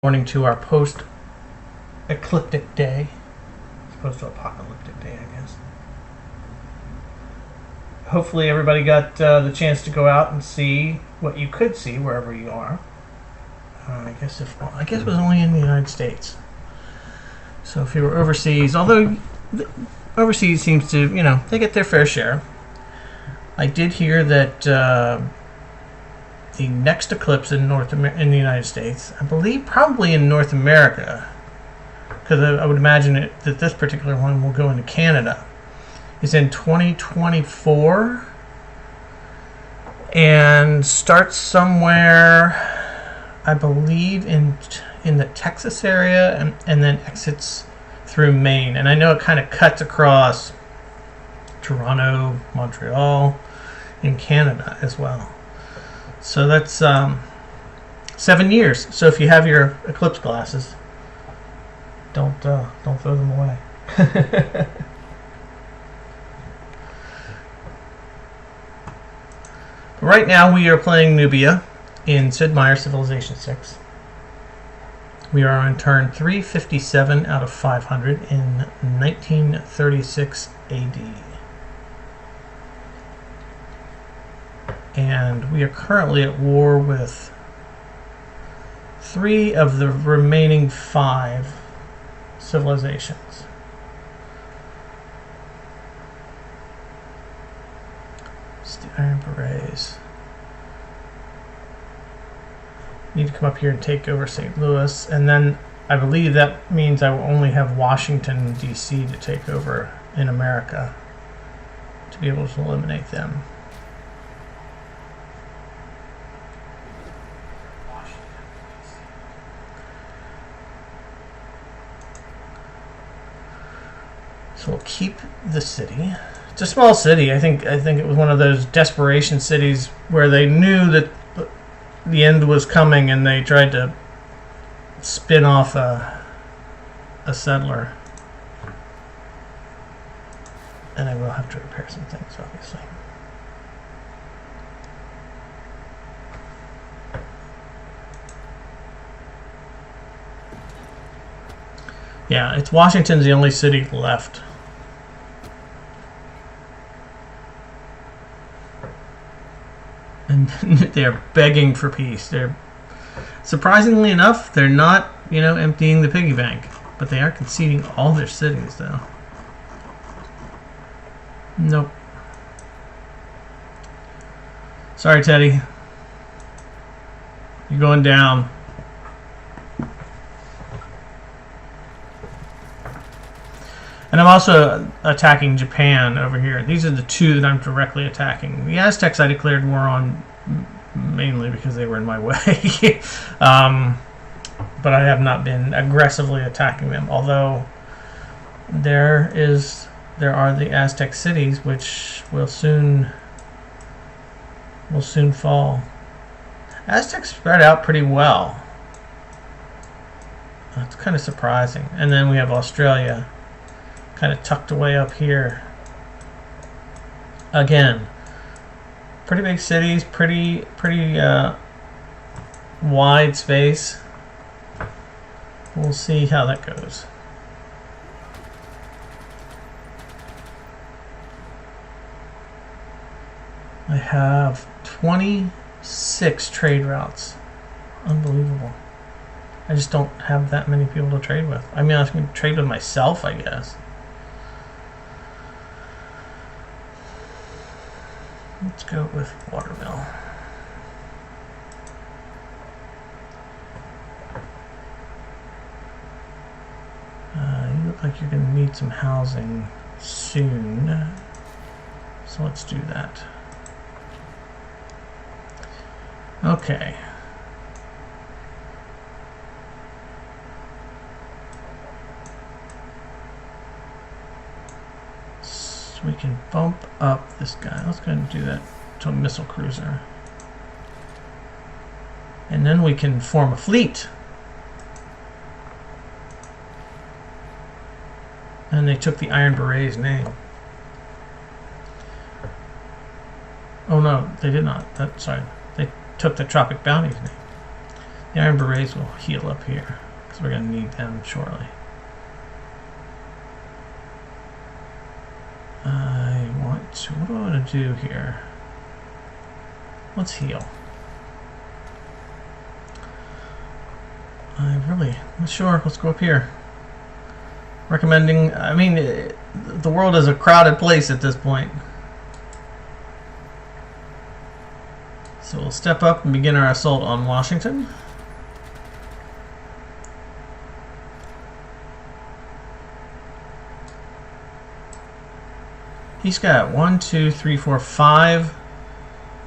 morning to our post-ecliptic day, as opposed to apocalyptic day, I guess. Hopefully everybody got the chance to go out and see what you could see wherever you are. I guess it was only in the United States. So if you were overseas, although overseas seems to, they get their fair share. I did hear that the next eclipse in the United States, I believe probably in North America, because I would imagine that this particular one will go into Canada, is in 2024 and starts somewhere, I believe, in the Texas area and then exits through Maine. And I know it kind of cuts across Toronto, Montreal, and Canada as well. So that's 7 years. So if you have your eclipse glasses, don't throw them away. Right now we are playing Nubia in Sid Meier Civilization 6. We are on turn 357 out of 500 in 1936 AD. And we are currently at war with 3 of the remaining 5 civilizations. It's the Iron Berets. Need to come up here and take over St. Louis, and then I believe that means I will only have Washington, D.C. to take over in America to be able to eliminate them. So we'll keep the city. It's a small city. I think it was one of those desperation cities where they knew that the end was coming and they tried to spin off a settler. And I will have to repair some things, obviously. Yeah, it's Washington's the only city left. And they're begging for peace. They're, surprisingly enough, they're not, emptying the piggy bank, but they are conceding all their cities, though. Nope. Sorry, Teddy. You're going down. And I'm also attacking Japan over here. These are the 2 that I'm directly attacking. The Aztecs I declared war on mainly because they were in my way. But I have not been aggressively attacking them. Although there are the Aztec cities which will soon fall. Aztecs spread out pretty well. That's kind of surprising. And then we have Australia, kind of tucked away up here. Again, pretty big cities, pretty wide space. We'll see how that goes. I have 26 trade routes. Unbelievable. I just don't have that many people to trade with. I mean, I can trade with myself, I guess. Let's go with watermill. You look like you're going to need some housing soon. So let's do that. Okay. We can bump up this guy. Let's go ahead and do that to a missile cruiser. And then we can form a fleet. And they took the Iron Beret's name. Oh no, they did not. Sorry. They took the Tropic Bounty's name. The Iron Berets will heal up here, because we're going to need them shortly. I want to... What do I want to do here? Let's heal. I'm not sure. Let's go up here. Recommending... I mean, the world is a crowded place at this point. So we'll step up and begin our assault on Washington. He's got 1, 2, 3, 4, 5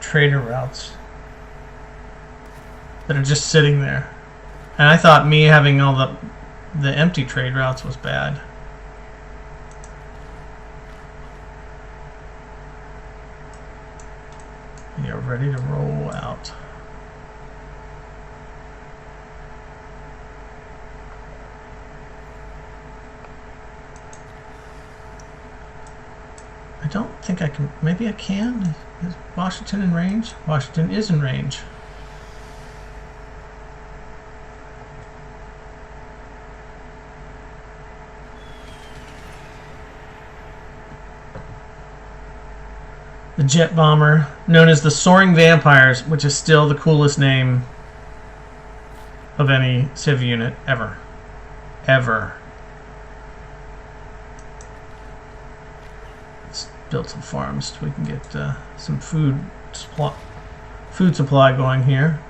trader routes that are just sitting there. And I thought me having all the empty trade routes was bad. You're ready to roll out. I don't think I can. Maybe I can. Is Washington in range? Washington is in range. The jet bomber, known as the Soaring Vampires, which is still the coolest name of any Civ unit ever. Ever. Let's build some farms so we can get some food supply going here.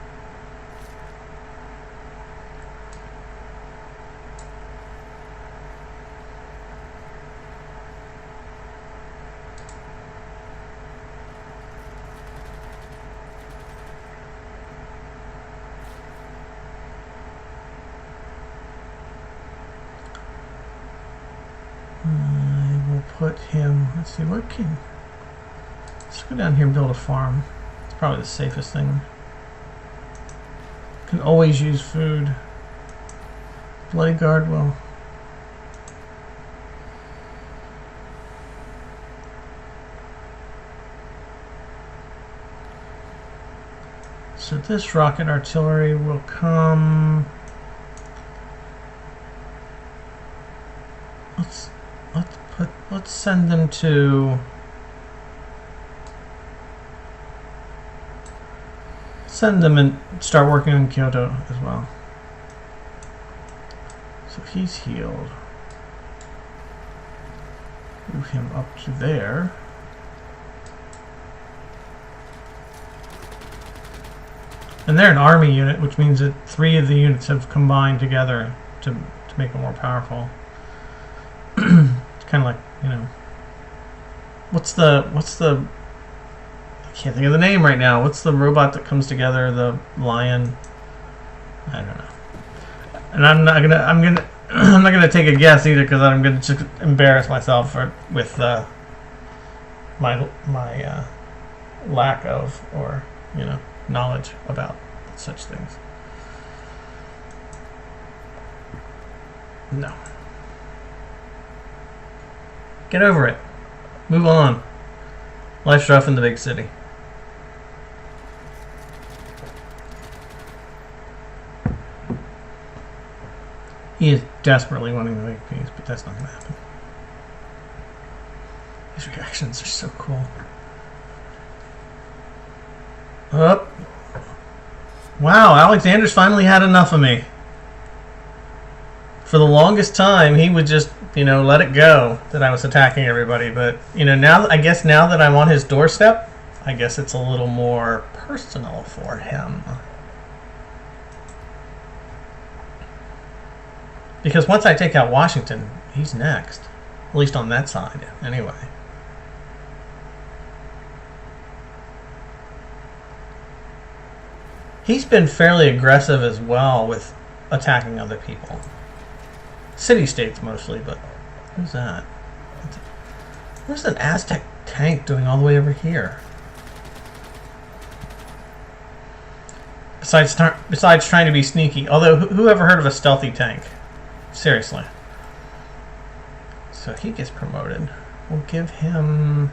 Put him, let's see, let's go down here and build a farm. It's probably the safest thing. Can always use food. Bloody guard will. So this rocket artillery will come. Let's send them to... Send them and start working on Kyoto as well. So he's healed. Move him up to there. And they're an army unit, which means that 3 of the units have combined together to make it more powerful. It's kind of like, you know, what's the I can't think of the name right now. What's the robot that comes together? The lion? I don't know. And I'm not gonna take a guess either, because I'm gonna just embarrass myself with my lack of, or you know, knowledge about such things. No. Get over it. Move on. Life's rough in the big city. He is desperately wanting to make peace, but that's not going to happen. These reactions are so cool. Oh. Wow, Alexander's finally had enough of me. For the longest time, he would just, you know, let it go that I was attacking everybody. But, you know, now that I'm on his doorstep, I guess it's a little more personal for him. Because once I take out Washington, he's next. At least on that side, anyway. He's been fairly aggressive as well with attacking other people. City-states mostly, but who's that? Where's an Aztec tank doing all the way over here? Besides trying to be sneaky. Although, who ever heard of a stealthy tank? Seriously. So he gets promoted. We'll give him...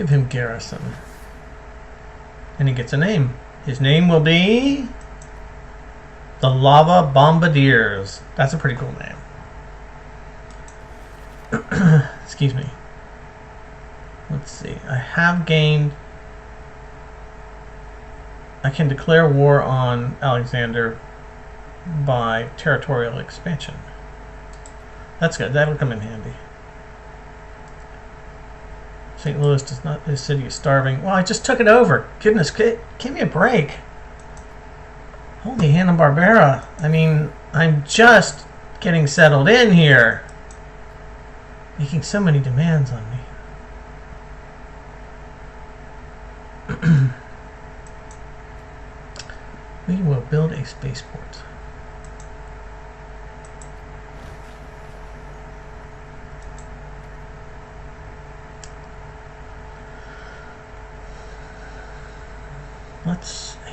Give him garrison. And he gets a name. His name will be the Lava Bombardiers. That's a pretty cool name. Excuse me. Let's see. I have gained... I can declare war on Alexander by territorial expansion. That's good. That'll come in handy. St. Louis does not... This city is starving. Well, I just took it over. Goodness, give me a break. Holy Hanna-Barbera. I mean, I'm just getting settled in here. Making so many demands on me. We will build a spaceport.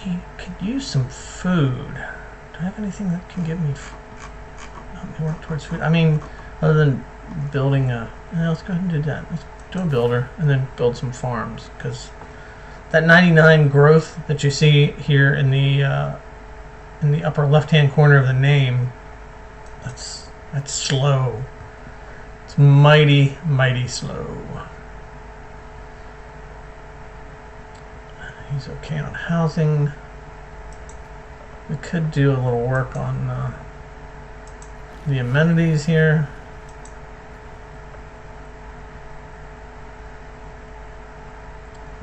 He could use some food. Do I have anything that can give me work towards food? I mean, other than building a... let's go ahead and do that. Let's do a builder and then build some farms, because that 99 growth that you see here in the upper left-hand corner of the name, that's slow. It's mighty, mighty slow. He's okay on housing. We could do a little work on the amenities here.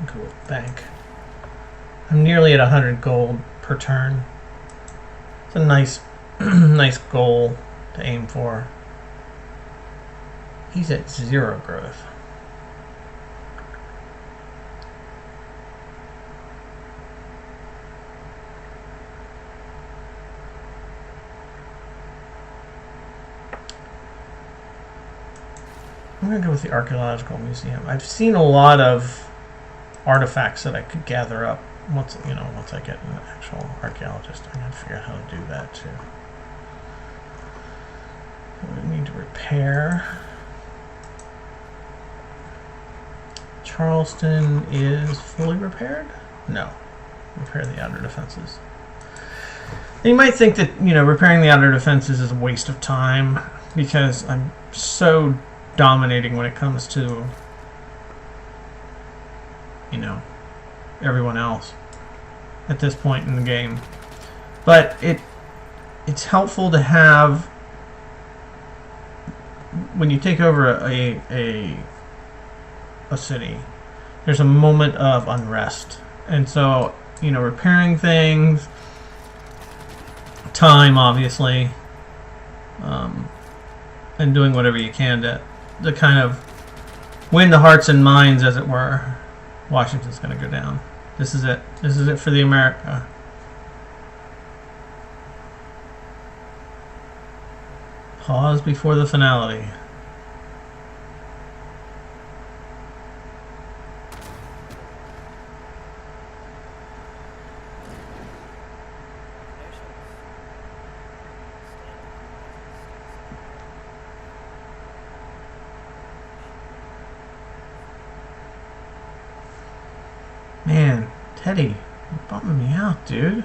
Go with bank. I'm nearly at 100 gold per turn. It's a nice, nice goal to aim for. He's at 0 growth. I'm going to go with the Archaeological Museum. I've seen a lot of artifacts that I could gather up once I get an actual archaeologist. I'm going to figure out how to do that too. We need to repair. Charleston is fully repaired? No. Repair the outer defenses. And you might think that, repairing the outer defenses is a waste of time, because I'm so dominating when it comes to everyone else at this point in the game. But it's helpful to have, when you take over a city, there's a moment of unrest, and so repairing things, time obviously, and doing whatever you can to kind of win the hearts and minds, as it were. Washington's going to go down. This is it. This is it for the America. Pause before the finality. Man, Teddy, you're bumming me out, dude.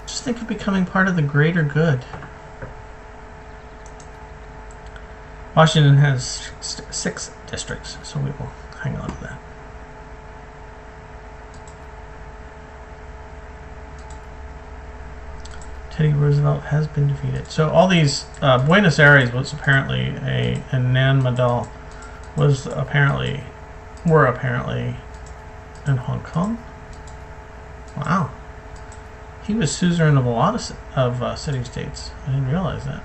Just think of becoming part of the greater good. Washington has 6 districts, so we will hang on to that. Teddy Roosevelt has been defeated. So all these, Buenos Aires was apparently and Nan Madol were apparently in Hong Kong. Wow. He was suzerain of a lot of city-states. I didn't realize that.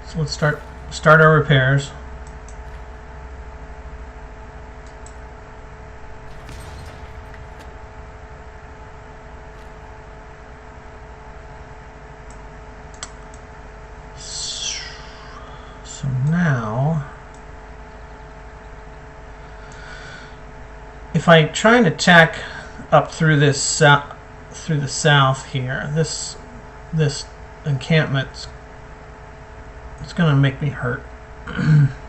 So let's start our repairs. So now, if I try and attack up through the south here, this encampment, it's going to make me hurt.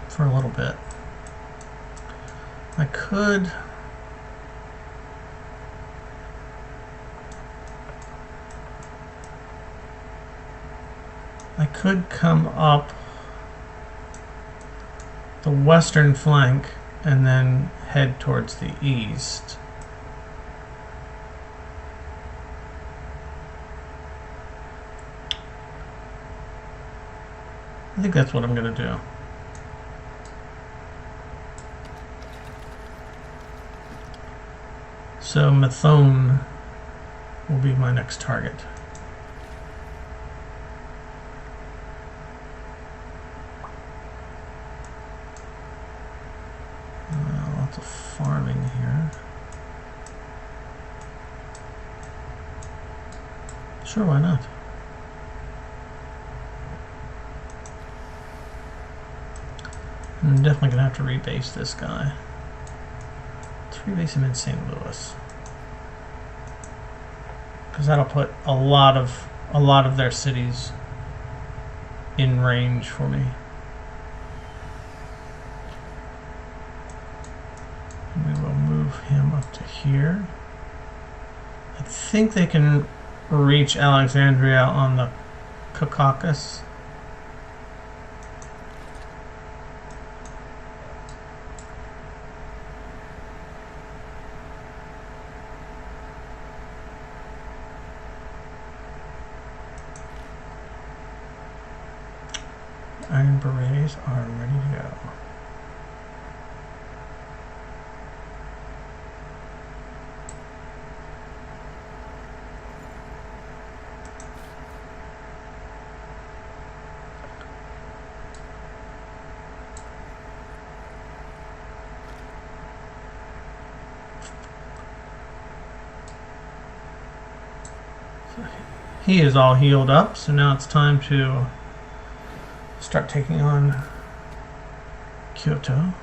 for a little bit. I could come up the western flank and then head towards the east. I think that's what I'm going to do. So Methone will be my next target. Lots of farming here. Sure, why not? I'm definitely going to have to rebase this guy. Let's rebase him in St. Louis, because that'll put a lot of their cities in range for me. And we will move him up to here. I think they can reach Alexandria on the Caucasus. Iron Berets are ready to go. So he is all healed up, so now it's time to start taking on Kyoto.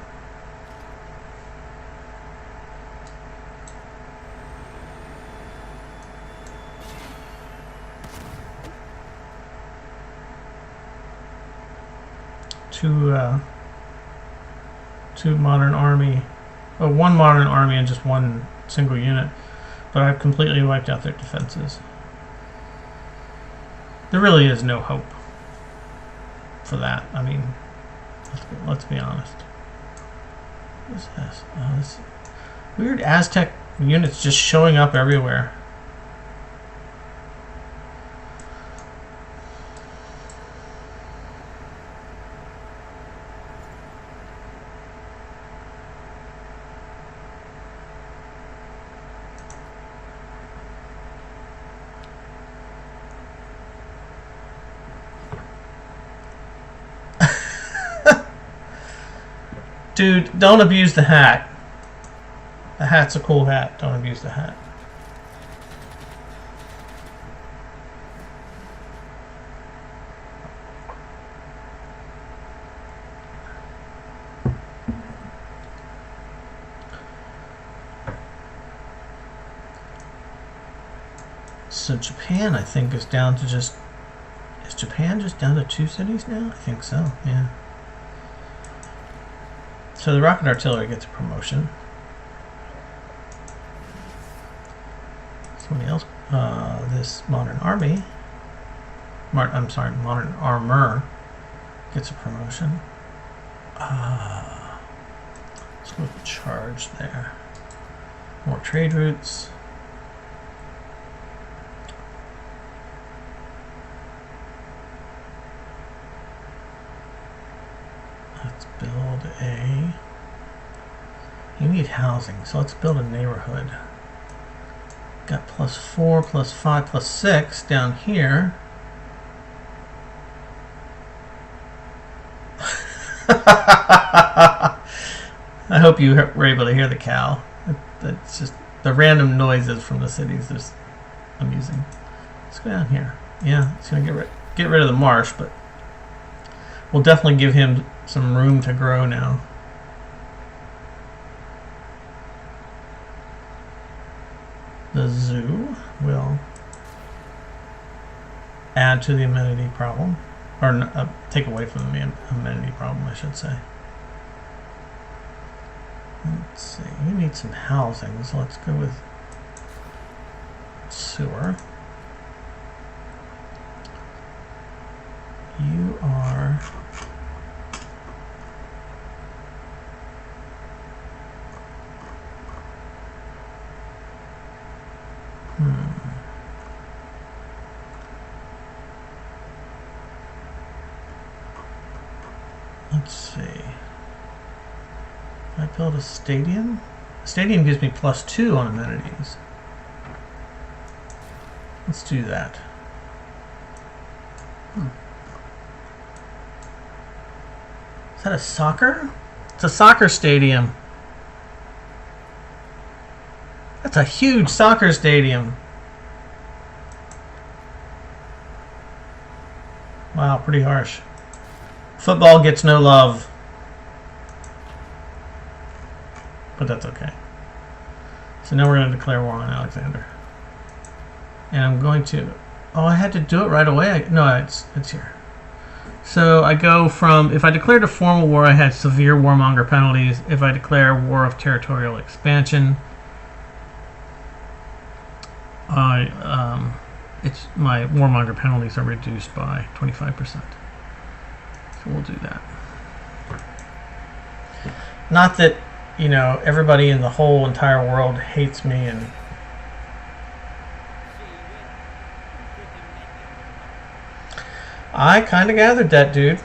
Two modern army, one modern army and just one single unit, but I've completely wiped out their defenses. There really is no hope for that. I mean, let's be honest. What is this? Oh, this weird Aztec units just showing up everywhere. Dude, don't abuse the hat. The hat's a cool hat. Don't abuse the hat. So Japan, I think, is down to just... Is Japan just down to 2 cities now? I think so, yeah. So the rocket artillery gets a promotion. Somebody else, this modern army, modern armor gets a promotion. Let's go with charge there. More trade routes. Let's build a... You need housing, so let's build a neighborhood. Got +4, +5, +6 down here. I hope you were able to hear the cow. That's just the random noises from the cities. Is amusing. Let's go down here. Yeah, it's gonna get rid of the marsh, but we'll definitely give him some room to grow now. The zoo will add to the amenity problem. or take away from the amenity problem, I should say. Let's see, you need some housing, so let's go with sewer. You are let's see. I build a stadium? A stadium gives me +2 on amenities. Let's do that. Is that a soccer? It's a soccer stadium. That's a huge soccer stadium. Wow, pretty harsh. Football gets no love. But that's okay. So now we're going to declare war on Alexander. And I'm going to... Oh, I had to do it right away? No, it's here. So I go from... If I declared a formal war, I had severe warmonger penalties. If I declare war of territorial expansion, it's my warmonger penalties are reduced by 25%. So we'll do that. Not that, you know, everybody in the whole entire world hates me and I kind of gathered that, dude.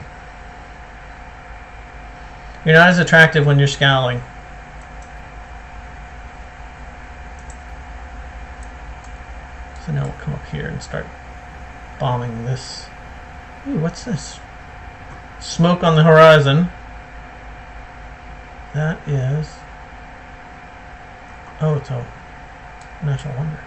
You're not as attractive when you're scowling. So now we'll come up here and start bombing this. Ooh, what's this? Smoke on the horizon. That is... Oh, it's a natural wonder.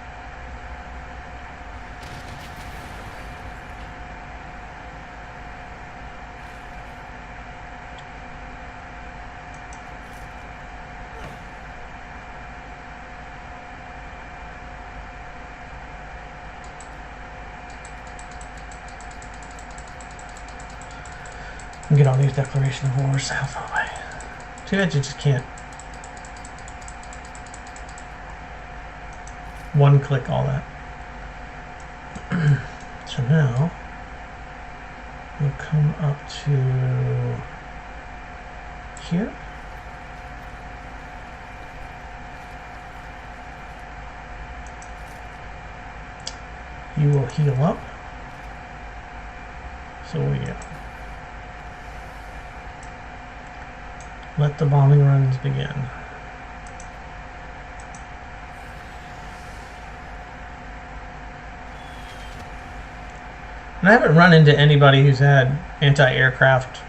Get all these declaration of wars out of the way. Too bad you just can't one-click all that. So now we'll come up to here. You will heal up. So we let the bombing runs begin. And I haven't run into anybody who's had anti-aircraft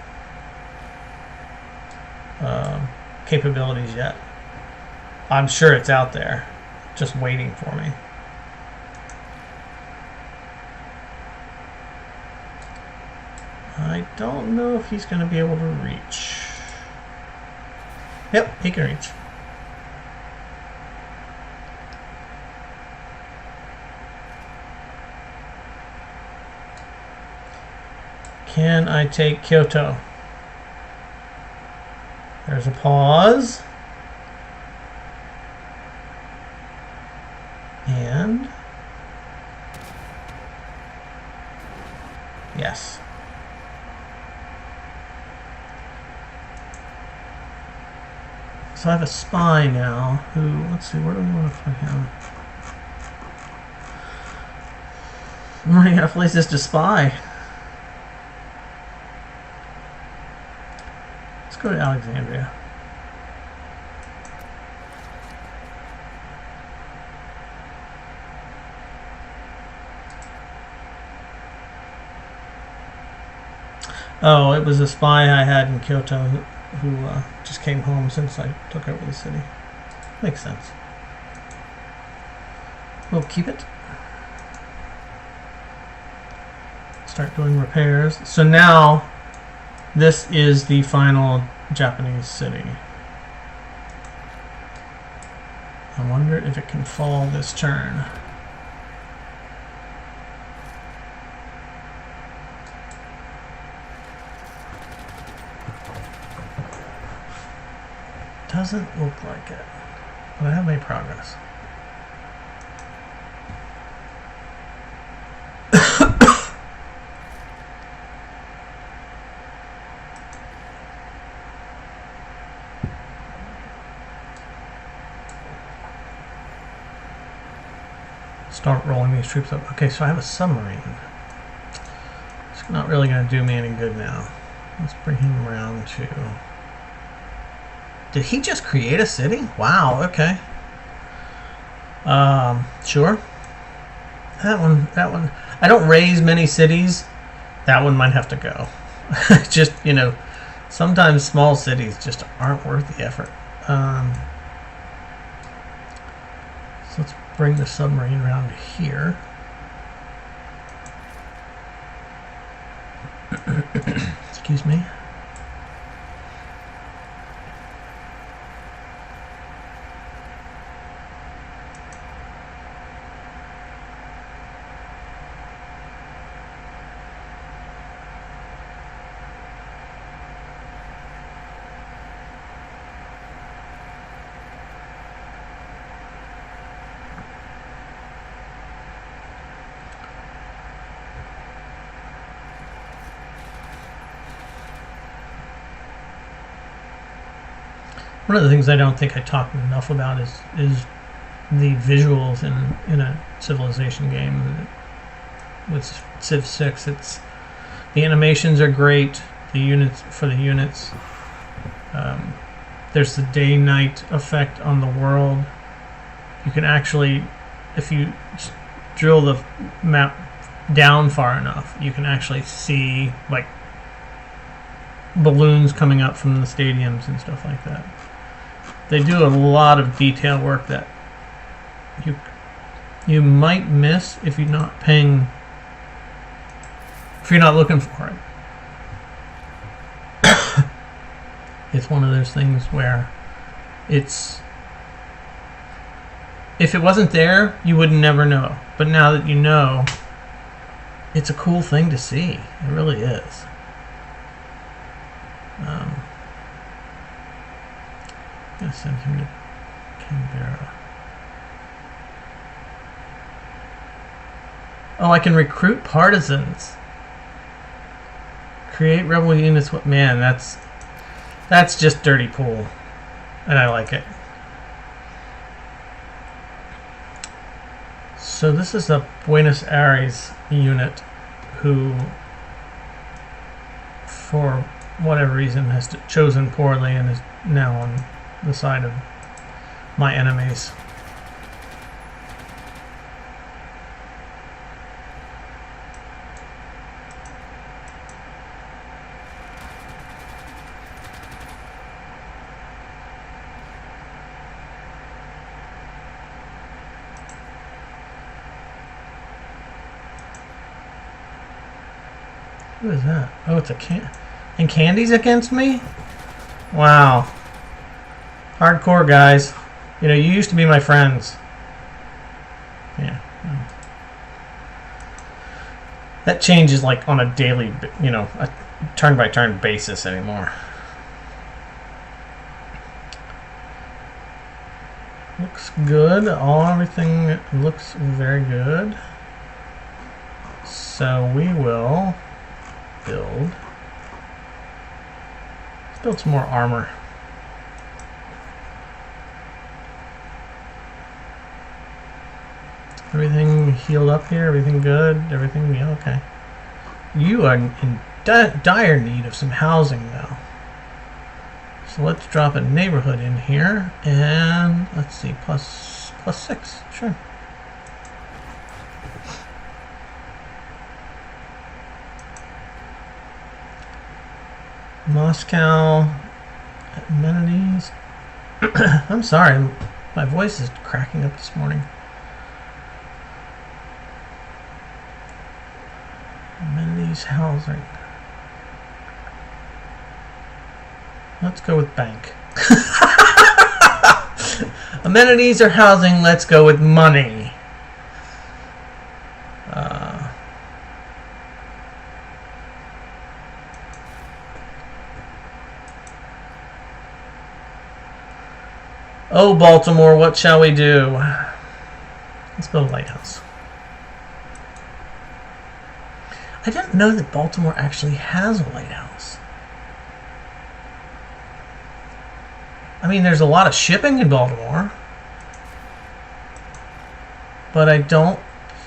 capabilities yet. I'm sure it's out there, just waiting for me. I don't know if he's going to be able to reach. Yep, he can reach. Can I take Kyoto? There's a pause. And... yes. So I have a spy now who, let's see, where do we want to put him? I'm running out of places to spy. Let's go to Alexandria. Oh, it was a spy I had in Kyoto who just came home since I took over the city. Makes sense. We'll keep it. Start doing repairs. So now, this is the final Japanese city. I wonder if it can fall this turn. Doesn't look like it, but I have made progress. Start rolling these troops up. Okay, so I have a submarine. It's not really going to do me any good now. Let's bring him around to... Did he just create a city? Wow, okay. Sure. That one. I don't raise many cities. That one might have to go. Just, you know, sometimes small cities just aren't worth the effort. So let's bring the submarine around to here. Excuse me. One of the things I don't think I talked enough about is the visuals in a civilization game. With Civ 6, it's the animations are great. The units there's the day-night effect on the world. You can actually, if you drill the map down far enough, you can actually see like balloons coming up from the stadiums and stuff like that. They do a lot of detail work that you might miss if you're not looking for it. It's one of those things where if it wasn't there, you would never know. But now that you know, it's a cool thing to see. It really is. I'm gonna send him to Canberra. Oh, I can recruit partisans. Create rebel units. What, man? That's just dirty pool, and I like it. So this is a Buenos Aires unit who, for whatever reason, has chosen poorly and is now on the side of my enemies. Who is that? Oh, it's a and Candy's against me? Wow. Hardcore, guys. You know, you used to be my friends. Yeah. That changes like on a daily, you know, a turn-by-turn basis anymore. Looks good. Everything looks very good. So we will build. Let's build some more armor. Everything healed up here? Everything good? Everything, yeah, okay. You are in dire need of some housing, though. So let's drop a neighborhood in here, and let's see, plus 6, sure. Moscow amenities. I'm sorry, my voice is cracking up this morning. Amenities, housing. Let's go with bank. Amenities or housing, let's go with money. Oh, Baltimore, what shall we do? Let's build a lighthouse. I didn't know that Baltimore actually has a lighthouse. I mean, there's a lot of shipping in Baltimore, but I don't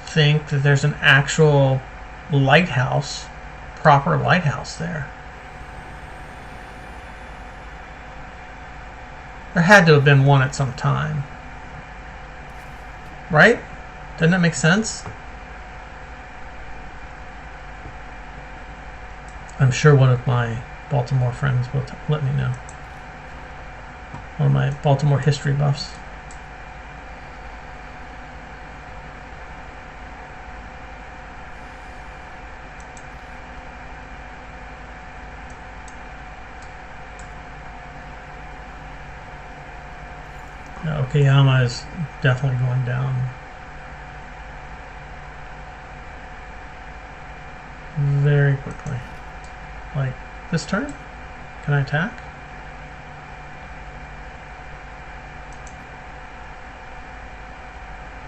think that there's an actual lighthouse, proper lighthouse there. There had to have been one at some time. Right? Doesn't that make sense? I'm sure one of my Baltimore friends will let me know. One of my Baltimore history buffs. Okayama is definitely going down very quickly. Like this turn? Can I attack?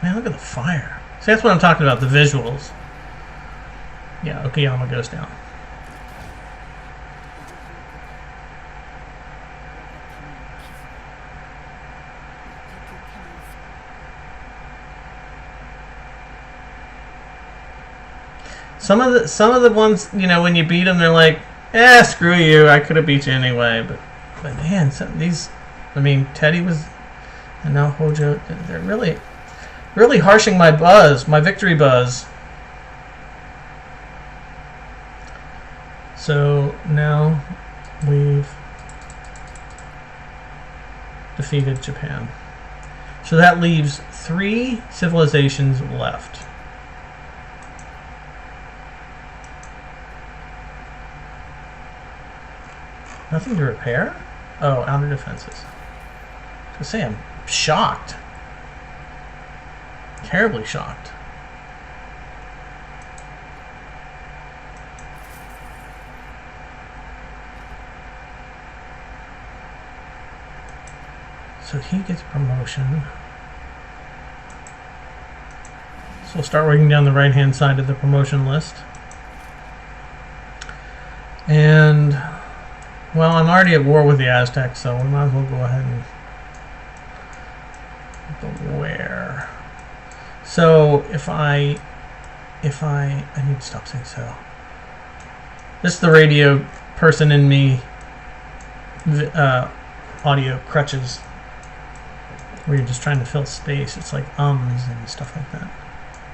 Man, look at the fire. See, that's what I'm talking about, the visuals. Yeah, Okayama goes down. Some of the ones, you know, when you beat them, they're like, "Eh, screw you! I could have beat you anyway." But man, these, I mean, Teddy was, and now Hojo, they're really harshing my buzz, my victory buzz. So now we've defeated Japan. So that leaves 3 civilizations left. Nothing to repair? Oh, outer defenses. I was gonna say, I'm shocked. Terribly shocked. So he gets promotion. So we'll start working down the right-hand side of the promotion list. And, well, I'm already at war with the Aztecs, so we might as well go ahead and beware. So if I need to stop saying so. This is the radio person in me, audio crutches, where you're just trying to fill space. It's like ums and stuff like that.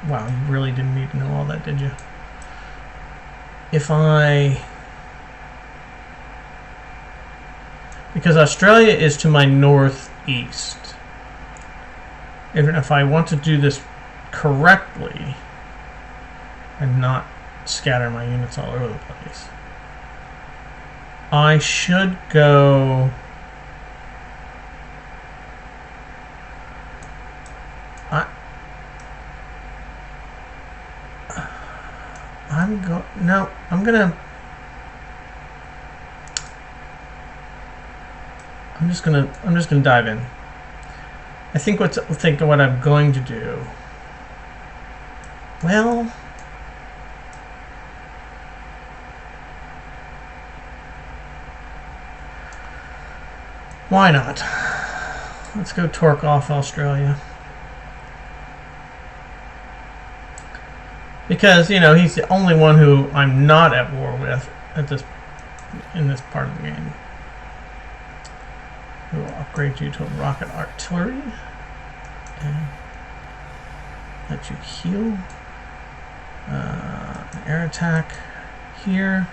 Wow, you really didn't need to know all that, did you? Because Australia is to my northeast. If I want to do this correctly and not scatter my units all over the place, I should go... I'm just gonna dive in. I think what I'm going to do. Well, why not? Let's go torque off Australia. Because, you know, he's the only one who I'm not at war with in this part of the game. We will upgrade you to a rocket artillery and let you heal. An air attack here.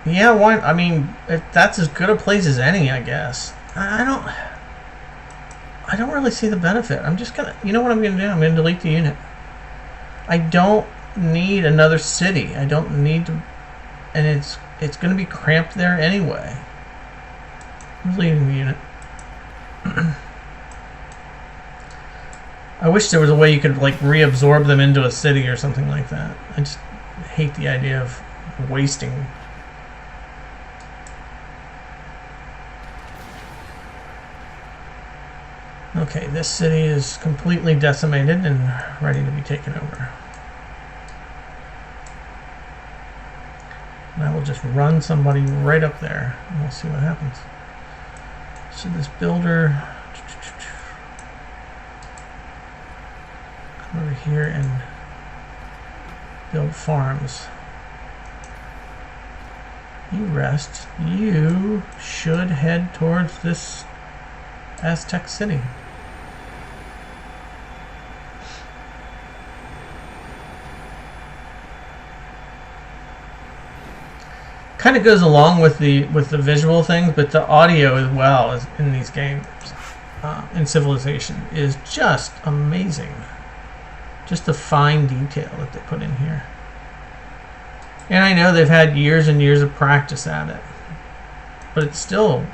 Yeah, why? I mean, that's as good a place as any, I guess. I don't really see the benefit. I'm just gonna, you know what I'm gonna do? I'm gonna delete the unit. I don't need another city. I don't need to, and it's gonna be cramped there anyway. I'm leaving the unit. I wish there was a way you could like reabsorb them into a city or something like that. I just hate the idea of wasting. Okay, this city is completely decimated and ready to be taken over. And I will just run somebody right up there and we'll see what happens. So this builder, come over here and build farms. You rest. You should head towards this Aztec city. Kind of goes along with the visual things, but the audio as well as in these games, in Civilization, is just amazing. Just the fine detail that they put in here. And I know they've had years and years of practice at it, but it's still,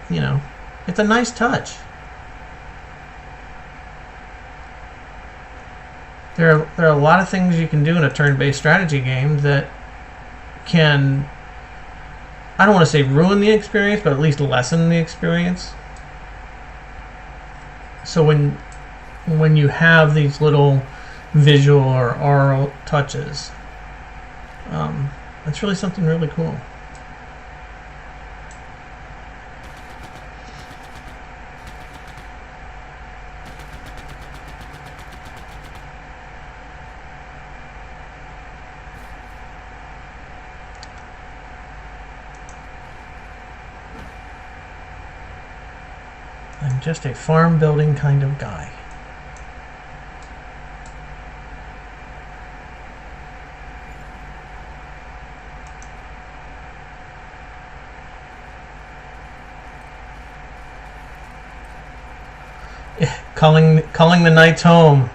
you know, it's a nice touch. There are a lot of things you can do in a turn-based strategy game that can, I don't want to say ruin the experience, but at least lessen the experience. So when you have these little visual or aural touches, it's really something really cool. I'm just a farm building kind of guy. Calling the knights home.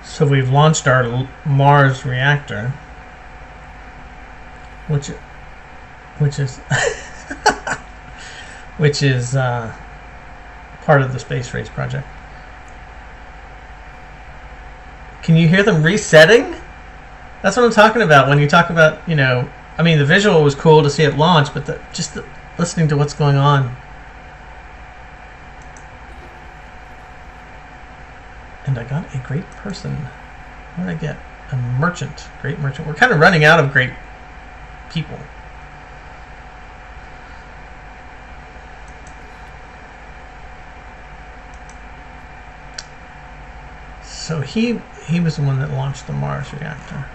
So we've launched our Mars reactor, which is which is part of the space race project. Can you hear them resetting? That's what I'm talking about when you talk about, you know, I mean, the visual was cool to see it launch, but just listening to what's going on. And I got a great person. What did I get? A merchant. Great merchant. We're kind of running out of great people. So he was the one that launched the Mars reactor.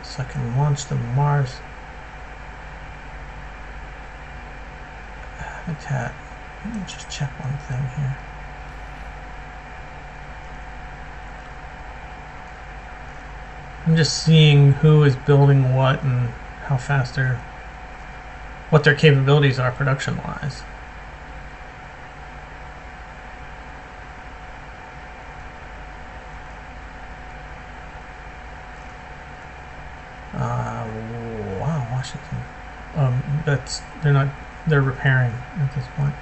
So I can launch the Mars habitat. Let me just check one thing here. I'm just seeing who is building what and how fast what their capabilities are production-wise. Wow, Washington. They're repairing at this point.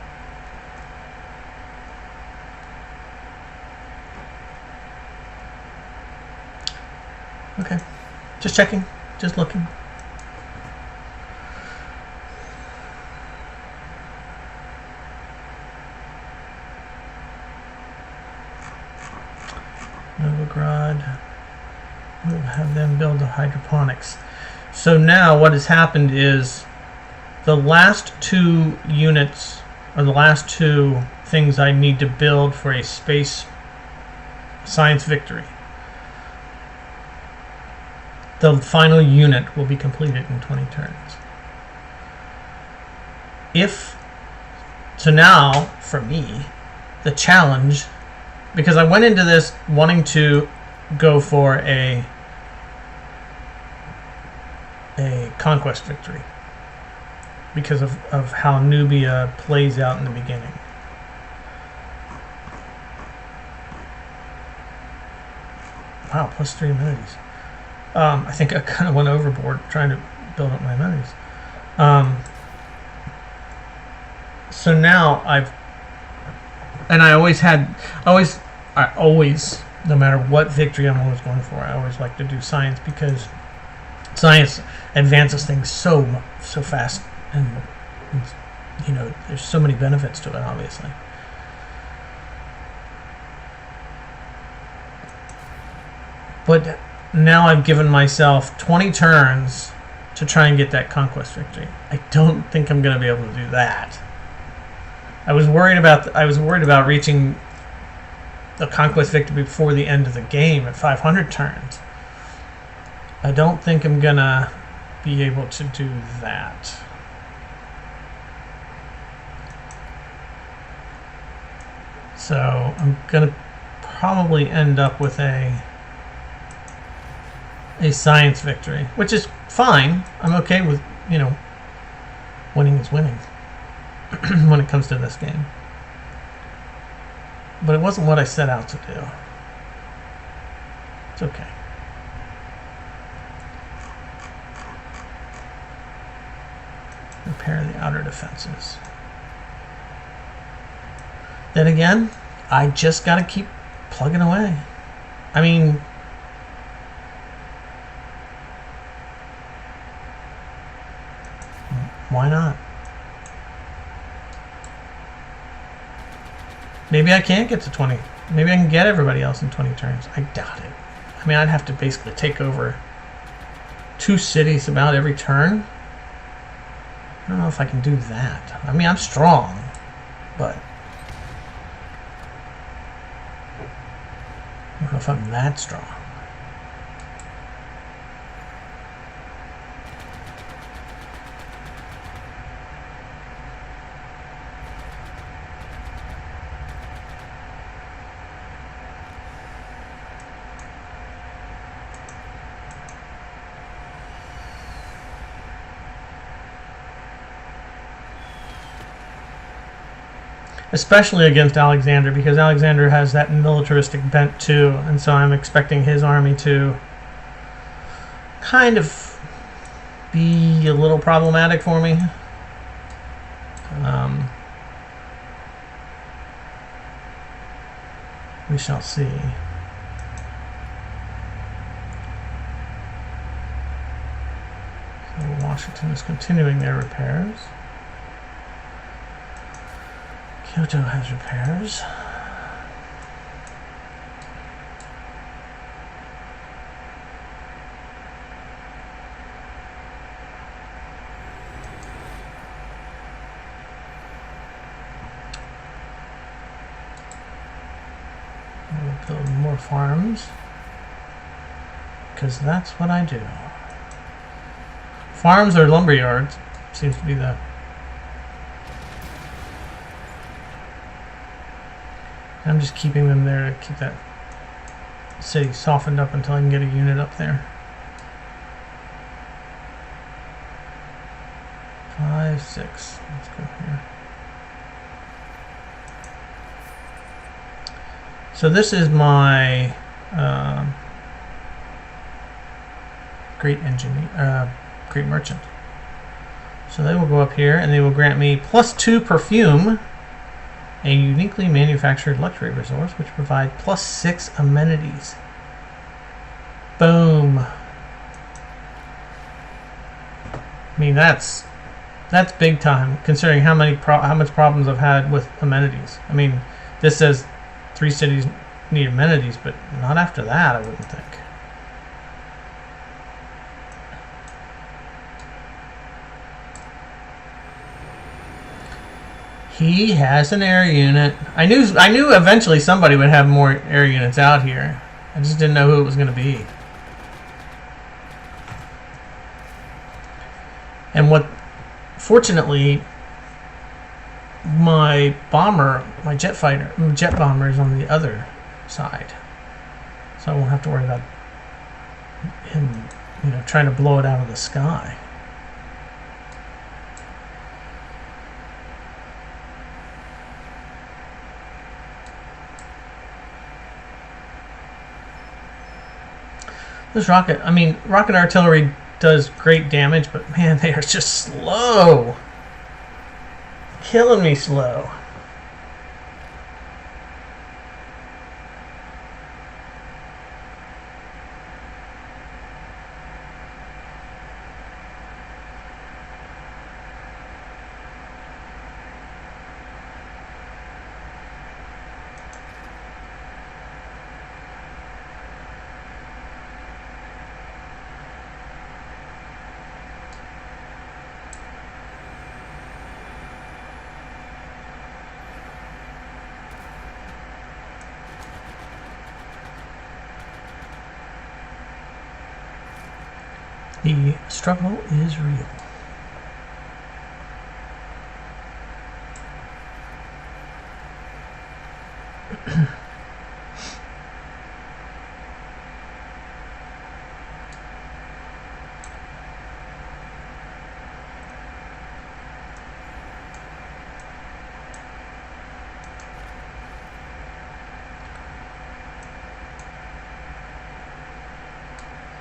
Okay, just checking, just looking. Novograd, we'll have them build the hydroponics. So now what has happened is the last two units, or the last two things I need to build for a space science victory, the final unit will be completed in 20 turns. So now, for me, the challenge, because I went into this wanting to go for a conquest victory because of how Nubia plays out in the beginning. Wow, +3 amenities. I think I kind of went overboard trying to build up my amenities. So now I always, no matter what victory I'm always going for, I always like to do science, because science advances things so fast, and you know, there's so many benefits to it, obviously. But now I've given myself 20 turns to try and get that conquest victory. I don't think I'm going to be able to do that. I was worried about reaching the conquest victory before the end of the game at 500 turns. I don't think I'm going to be able to do that. So I'm going to probably end up with a science victory, which is fine. I'm okay with, you know, winning is winning when it comes to this game. But it wasn't what I set out to do. It's okay. Repair the outer defenses. Then again, I just got to keep plugging away. I mean, why not? Maybe I can't get to 20. Maybe I can get everybody else in 20 turns. I doubt it. I mean, I'd have to basically take over 2 cities about every turn. I don't know if I can do that. I mean, I'm strong, but I don't know if I'm that strong. Especially against Alexander, because Alexander has that militaristic bent too, and so I'm expecting his army to kind of be a little problematic for me. We shall see. So Washington is continuing their repairs. Kyoto has repairs. We'll build more farms, because that's what I do. Farms or lumber yards seems to be the I'm just keeping them there to keep that city softened up until I can get a unit up there. 5, 6. Let's go here. So this is my great engineer, great merchant. So they will go up here and they will grant me +2 perfume, a uniquely manufactured luxury resource which provide +6 amenities. Boom. I mean, that's big time, considering how much problems I've had with amenities. I mean, this says 3 cities need amenities, but not after that, I wouldn't think. He has an air unit. I knew eventually somebody would have more air units out here. I just didn't know who it was going to be. And fortunately, my bomber, my jet bomber is on the other side, so I won't have to worry about him, trying to blow it out of the sky. This rocket artillery does great damage, but man, they are just slow. Killing me slow. The struggle is real.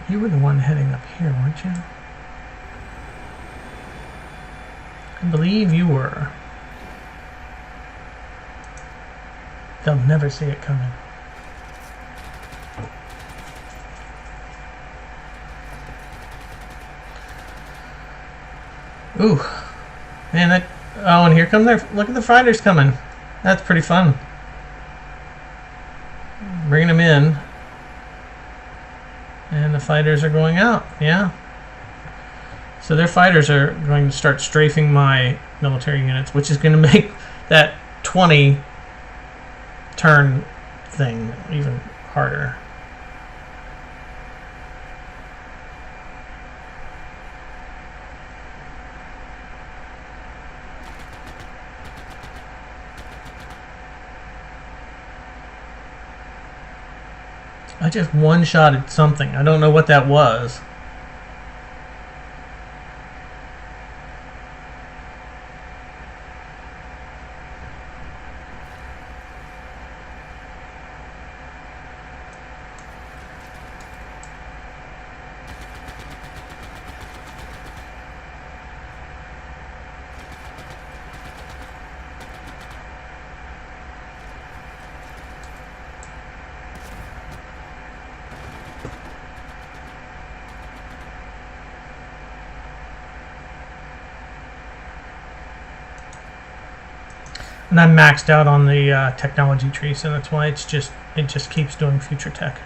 You were the one heading up here, weren't you? I believe you were. They'll never see it coming. Ooh. Man, that... Oh, and here come their... Look at the fighters coming. That's pretty fun. Bringing them in. And the fighters are going out, yeah. So their fighters are going to start strafing my military units, which is going to make that 20 turn thing even harder. I just one-shotted something. I don't know what that was. And I'm maxed out on the technology tree, so that's why it just keeps doing future tech.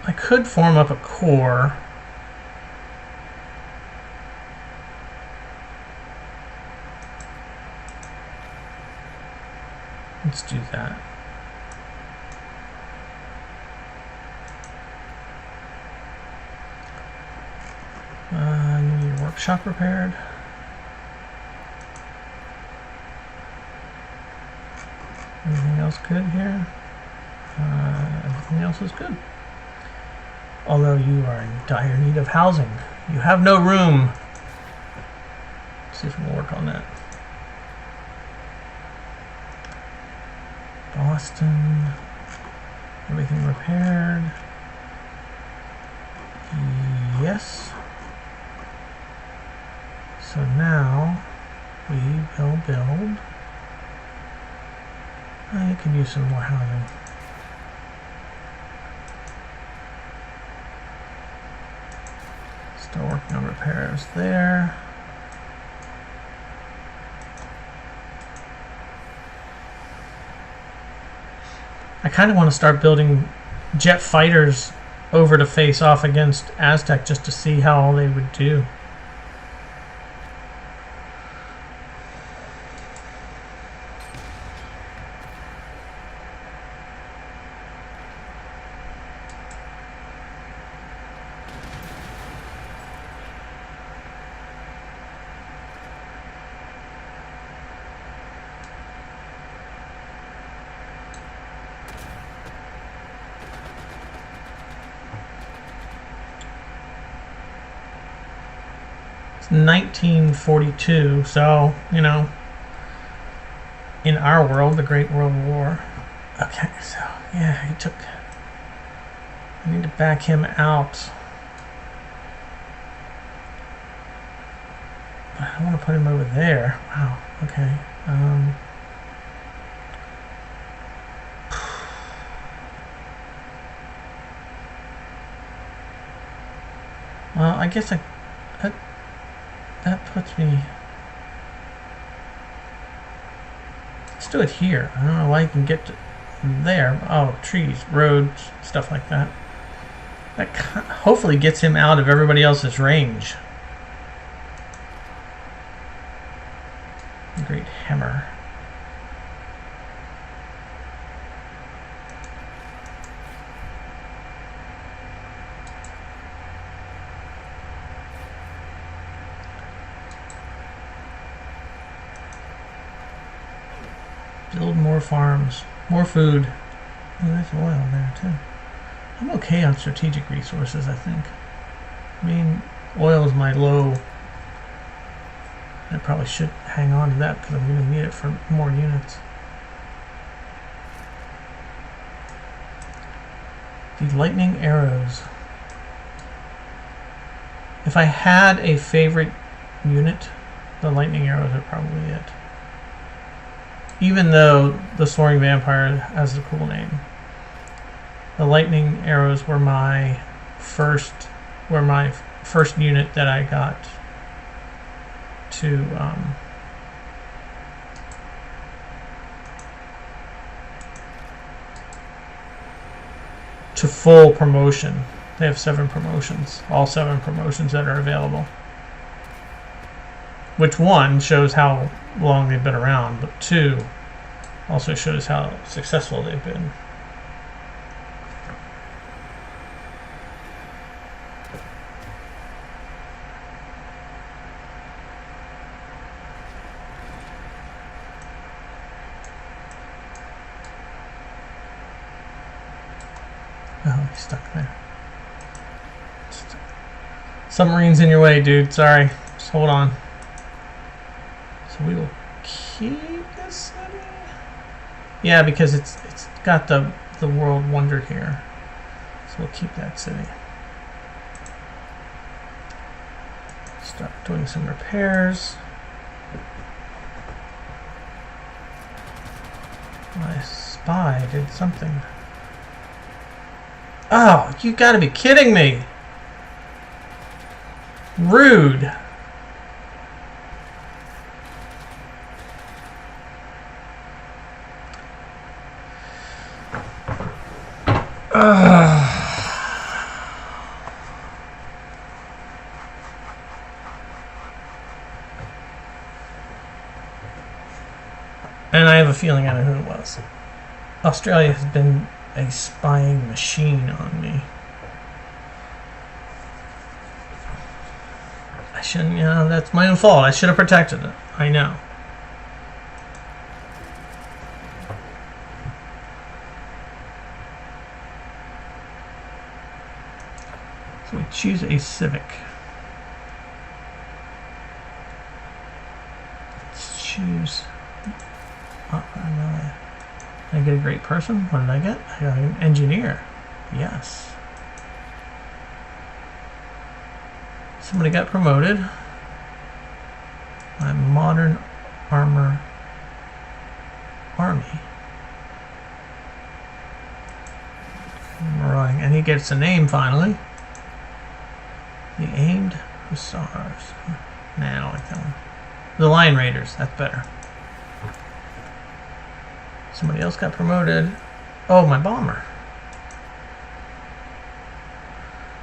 I could form up a core. Let's do that. Need your workshop repaired. Anything else good here? Everything else is good. Although you are in dire need of housing. You have no room. Let's see if we can work on that. Boston. Everything repaired. Yes. So now we will build. I could use some more housing. Still working on repairs there. I kind of want to start building jet fighters over to face off against Aztec just to see how they would do. It's 1942, so, you know, in our world, the Great World War. Okay, so, yeah, he took... I need to back him out. But I want to put him over there. Wow, okay. Well, I guess that puts me... Let's do it here. I don't know why you can get to there. Oh, trees, roads, stuff like that. That hopefully gets him out of everybody else's range. Great hammer. Build more farms, more food. Oh, there's oil there too. I'm okay on strategic resources, I think. I mean, oil is my low. I probably should hang on to that because I'm going to need it for more units. The lightning arrows. If I had a favorite unit, the lightning arrows are probably it. Even though the soaring vampire has a cool name. The lightning arrows were my first unit that I got to full promotion. They have 7 promotions, all 7 promotions that are available. Which one shows how long they've been around, but 2 also shows how successful they've been. Oh, he's stuck there. Submarine's in your way, dude. Sorry. Just hold on. So we will keep this city. Yeah, because it's got the world wonder here. So we'll keep that city. Start doing some repairs. My spy did something. Oh, you gotta be kidding me! Rude! And I have a feeling I know who it was. Australia has been a spying machine on me. I shouldn't, you know, that's my own fault. I should have protected it. I know. So we choose a civic. Let's choose. Did I get a great person? What did I get? I got an engineer. Yes. Somebody got promoted. My modern armor army. Marauding. And he gets a name finally. The aimed hussars. Nah, I don't like that one. The Lion Raiders. That's better. Somebody else got promoted. Oh, my bomber.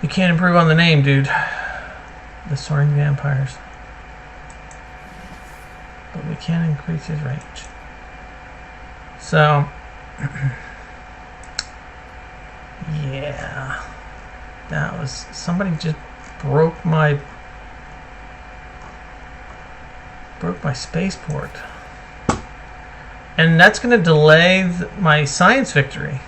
You can't improve on the name, dude. The soaring vampires. But we can increase his range. So, yeah. That was, somebody just broke my spaceport. And that's going to delay my science victory.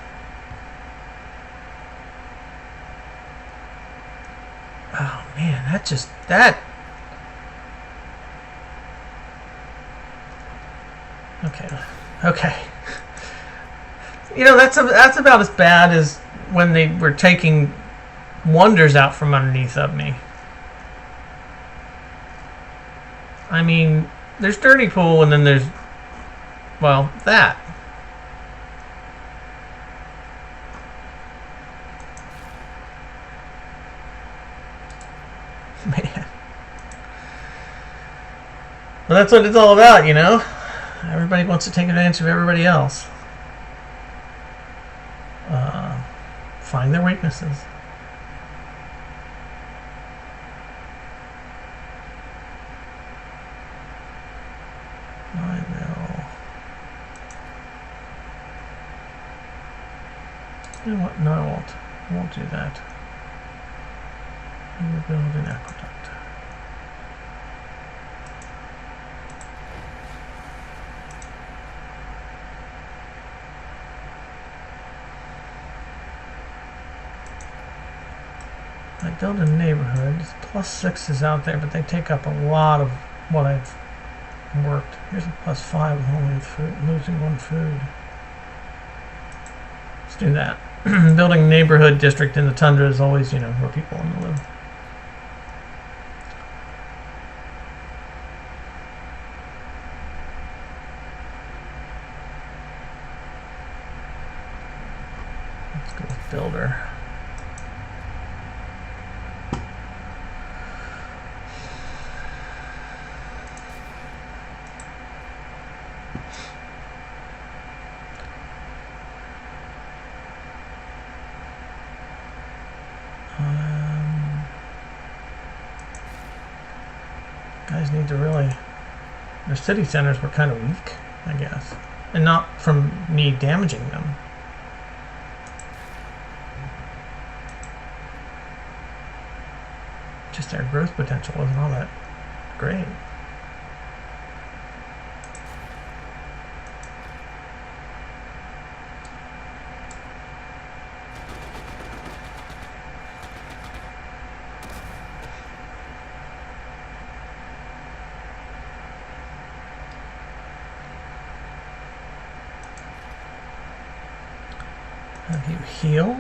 Oh man, that Okay. Okay. You know, that's about as bad as when they were taking wonders out from underneath of me. I mean, there's Dirty Pool, and then there's, well, that. Man. But that's what it's all about, you know? Everybody wants to take advantage of everybody else. Find their weaknesses. I will. You know what? No, I won't. I won't do that. I'm going to build an aqueduct. I build a neighborhood. +6 is out there, but they take up a lot of what I've worked. Here's a +5 with only food, losing 1 food. Let's do that. Building a neighborhood district in the tundra is always, you know, where people want to live. Let's go with builder. Guys need to really... Their city centers were kind of weak, I guess. And not from me damaging them. Just their growth potential wasn't all that great. Have you heal?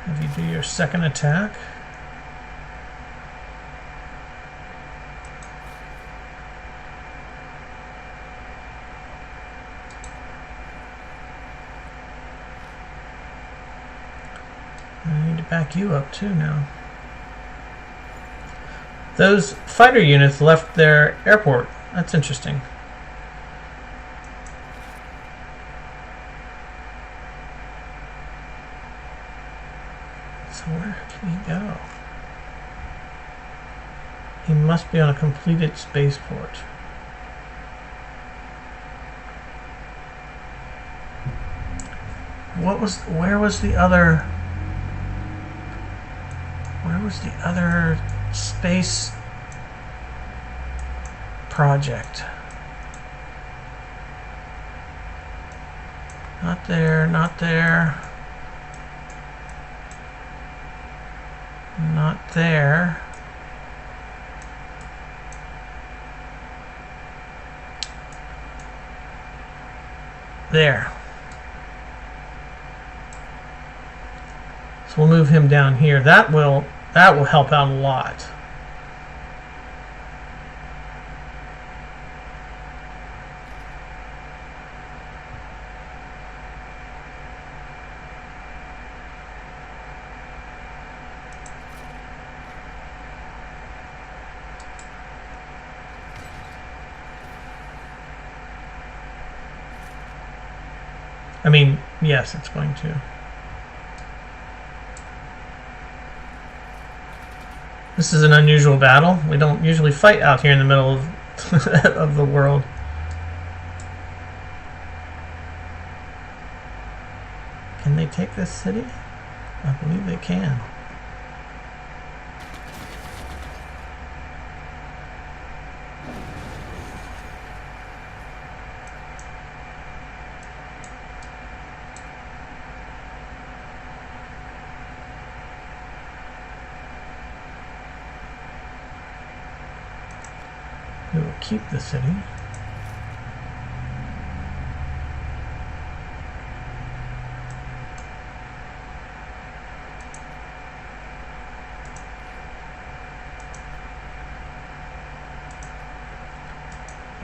Have you do your second attack? I need to back you up too now. Those fighter units left their airport. That's interesting. So where can he go? He must be on a completed spaceport. Where was the other space project? Not there, not there. Not there. There. So we'll move him down here. That will help out a lot. I mean, yes, it's going to. This is an unusual battle. We don't usually fight out here in the middle of, of the world. Can they take this city? I believe they can. We will keep the city.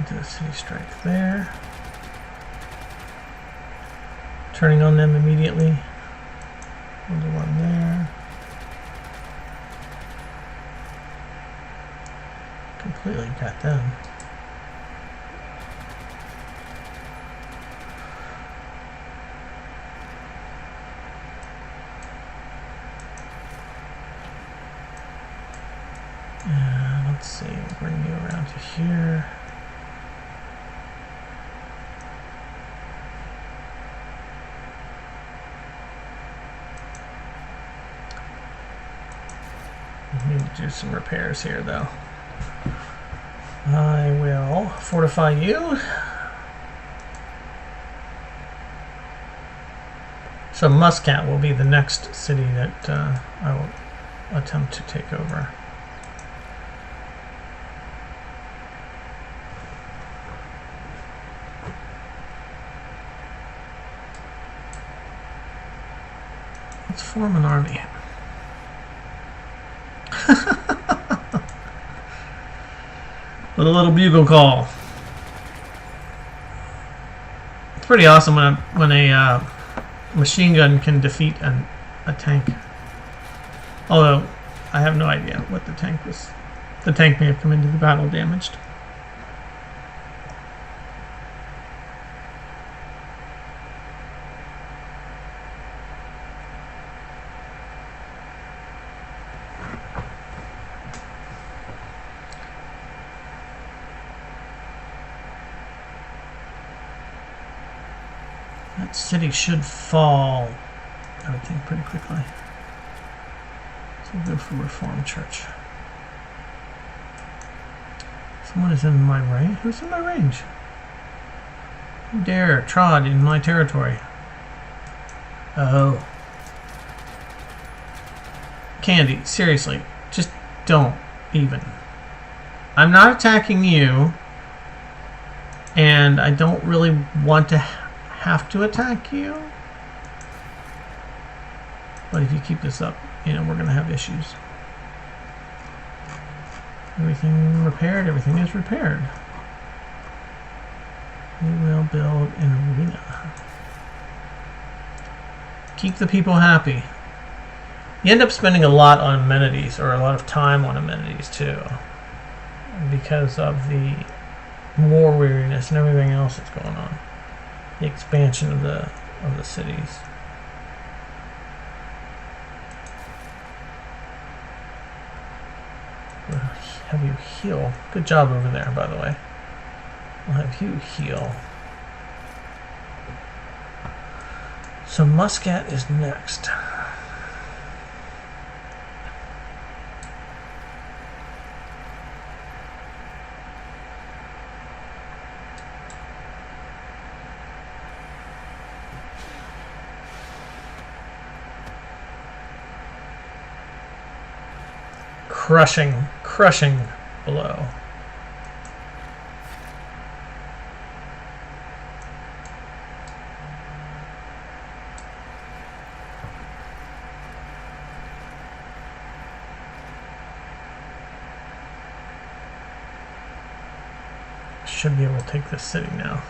Do a city strike there. Turning on them immediately. We'll do one there. Completely got them. And let's see, bring you around to here. Need to do some repairs here, though. I will fortify you. So Muscat will be the next city that I will attempt to take over. Let's form an army. With a little bugle call. It's pretty awesome when a machine gun can defeat a tank. Although I have no idea what the tank was. The tank may have come into the battle damaged. That city should fall, I would think, pretty quickly. So we'll go for Reformed Church. Someone is in my range? Who's in my range? Who dare trod in my territory? Oh. Candy, seriously, just don't even. I'm not attacking you, and I don't really want to have to attack you, but if you keep this up, you know, we're gonna have issues. Everything repaired, everything is repaired. We will build an arena. Keep the people happy. You end up spending a lot on amenities, or a lot of time on amenities too, because of the war weariness and everything else that's going on. The expansion of the cities. We'll have you heal. Good job over there, by the way. We'll have you heal. So Muscat is next. Crushing blow. Should be able to take this city now.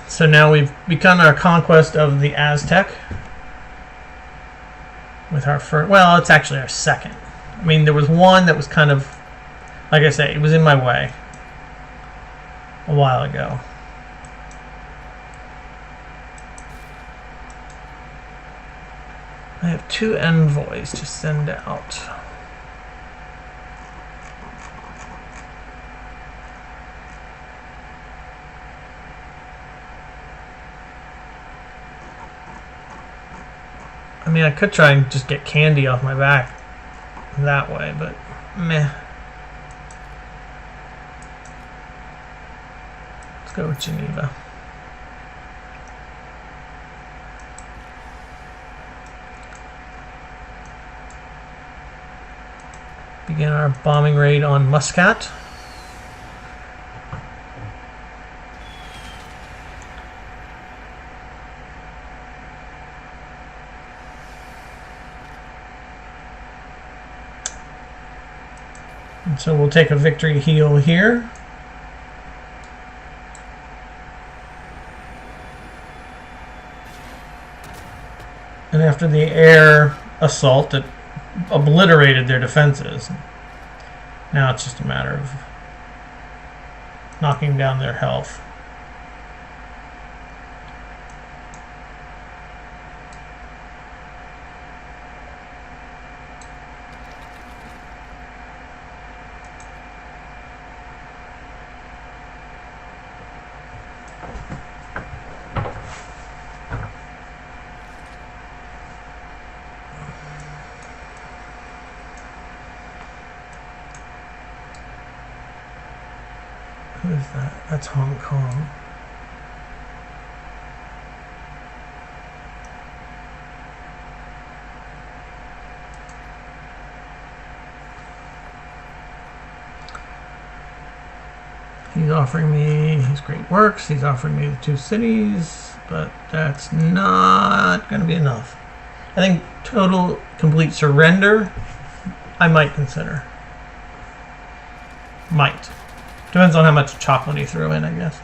So now we've begun our conquest of the Aztec with our first, well, it's actually our second. I mean, there was one that was kind of, like I say, it was in my way a while ago. I have 2 envoys to send out. I mean, I could try and just get candy off my back that way, but meh. Let's go with Geneva. Begin our bombing raid on Muscat. And so we'll take a victory heal here. And after the air assault, it obliterated their defenses. Now it's just a matter of knocking down their health. Who is that? That's Hong Kong. He's offering me his great works. He's offering me the 2 cities, but that's not going to be enough. I think total complete surrender, I might consider. Might. Depends on how much chocolate he threw in, I guess.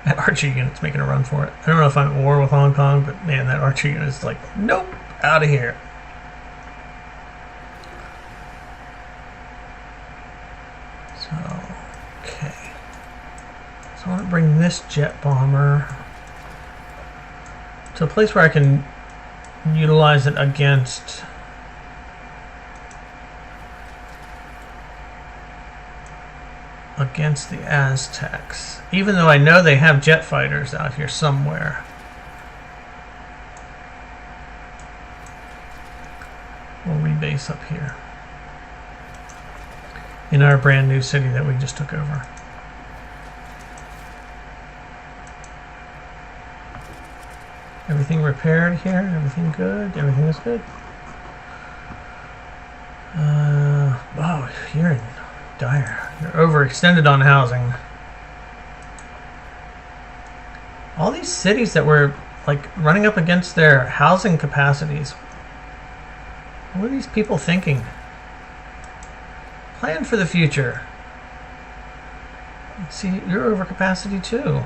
That archer unit's making a run for it. I don't know if I'm at war with Hong Kong, but man, that archer unit is like, nope, out of here. So, okay. So I want to bring this jet bomber to a place where I can utilize it against the Aztecs, even though I know they have jet fighters out here somewhere. We'll rebase up here in our brand new city that we just took over. Everything repaired here? Everything good? Everything is good? Wow, you're in dire. You're overextended on housing. All these cities that were like running up against their housing capacities. What are these people thinking? Plan for the future. See, you're over capacity too.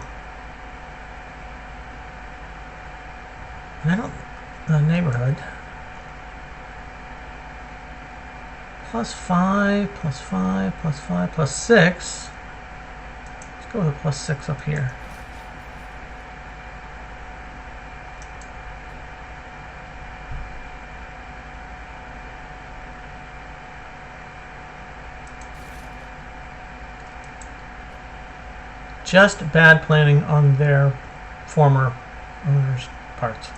I don't, the neighborhood. +5, +5, +5, +6. Let's go with a +6 up here. Just bad planning on their former owners' parts.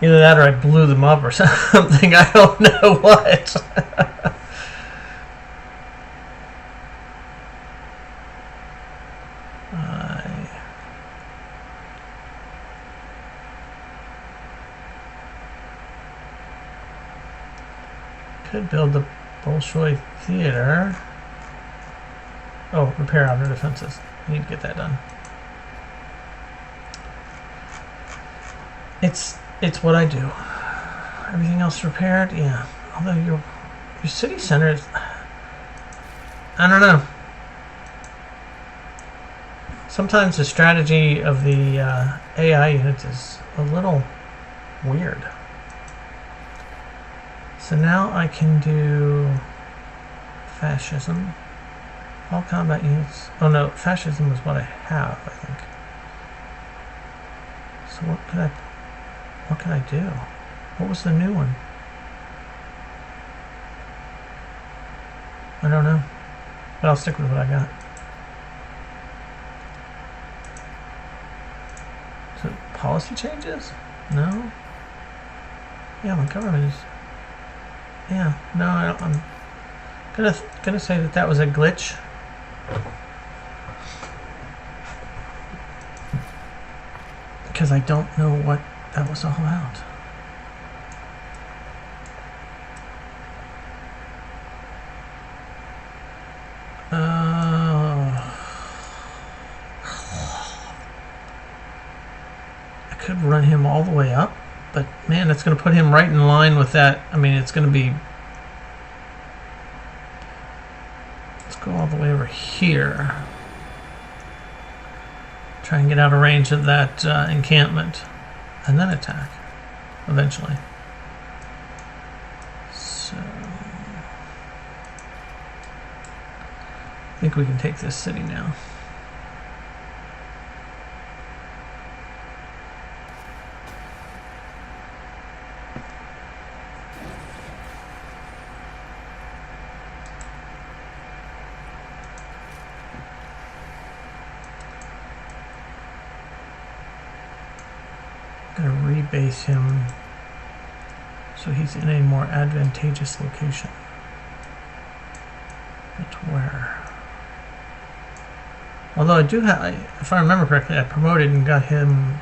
Either that or I blew them up or something. I don't know what. I could build the Bolshoi Theater. Oh, repair outer defenses. I need to get that done. It's what I do. Everything else repaired? Yeah. Although your city center is... I don't know. Sometimes the strategy of the AI units is a little weird. So now I can do fascism. All combat units. Oh no, fascism is what I have, I think. So what can I do? What was the new one? I don't know. But I'll stick with what I got. So policy changes? No? Yeah, my government is... Yeah, no, I'm gonna say that that was a glitch. Because I don't know what that was all about. I could run him all the way up, but man, it's going to put him right in line with that. I mean, it's going to be... Let's go all the way over here. Try and get out of range of that encampment, and then attack, eventually. So... I think we can take this city now. I'm going to rebase him so he's in a more advantageous location. But where? Although I do have, if I remember correctly, I promoted and got him.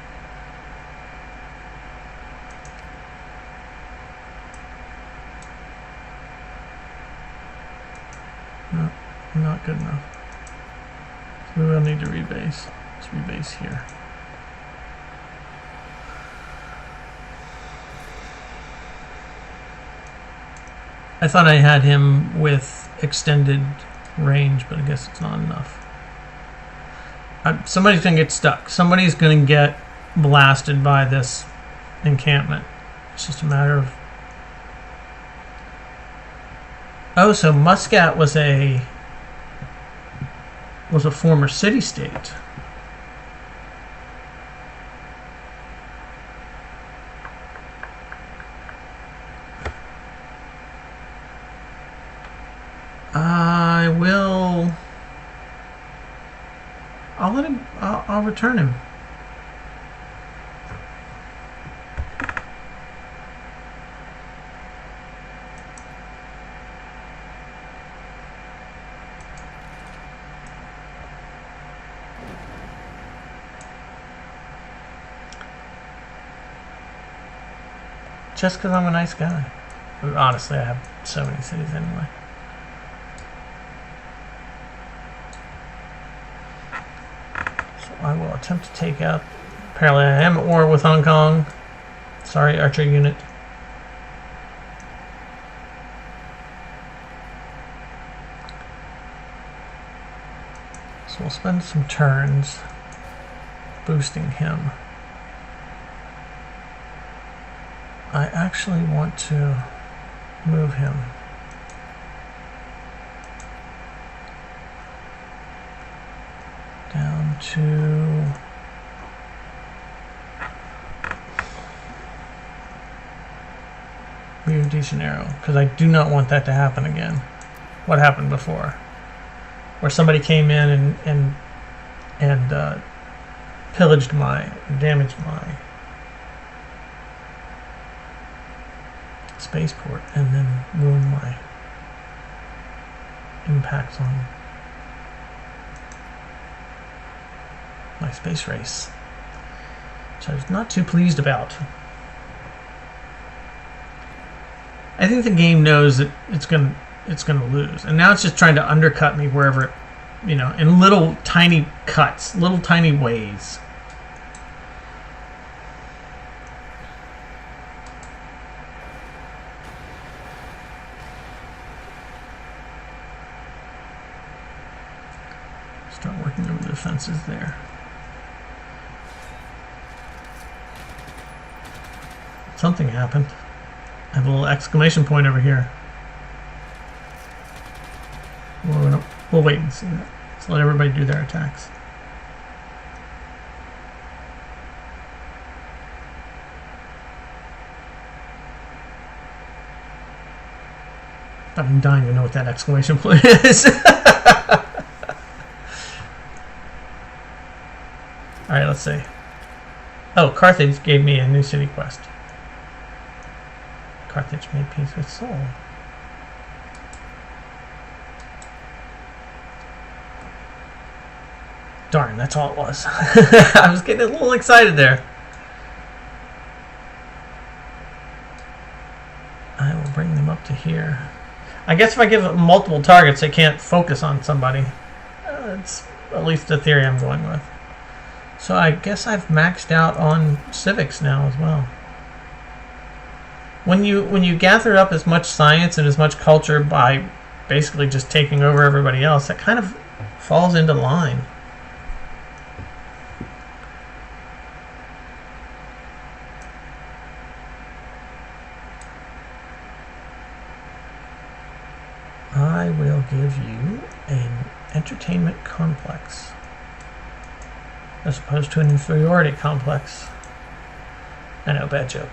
No, not good enough. So we will need to rebase. Let's rebase here. I thought I had him with extended range, but I guess it's not enough. Somebody's going to get stuck. Somebody's going to get blasted by this encampment. It's just a matter of... Oh, so Muscat was a former city-state. I will... I'll let him... I'll return him. Just because I'm a nice guy. Honestly, I have so many cities anyway. I will attempt to take out... Apparently I am at war with Hong Kong. Sorry, archer unit. So we'll spend some turns boosting him. I actually want to move him. Down to Rio de Janeiro, because I do not want that to happen again. What happened before, where somebody came in and pillaged damaged my spaceport, and then ruined my impacts on my space race, which I was not too pleased about. I think the game knows that it's gonna lose, and now it's just trying to undercut me wherever, in little tiny cuts, little tiny ways. Start working over the defenses there. Something happened. I have a little exclamation point over here. We'll wait and see that. Let's let everybody do their attacks. I'm dying to know what that exclamation point is. Alright, let's see. Oh, Carthage gave me a new city quest. Carthage made peace with Seoul. Darn, that's all it was. I was getting a little excited there. I will bring them up to here. I guess if I give them multiple targets, they can't focus on somebody. It's at least the theory I'm going with. So I guess I've maxed out on civics now as well. When you gather up as much science and as much culture by basically just taking over everybody else, that kind of falls into line. I will give you an entertainment complex as opposed to an inferiority complex. I know, bad joke.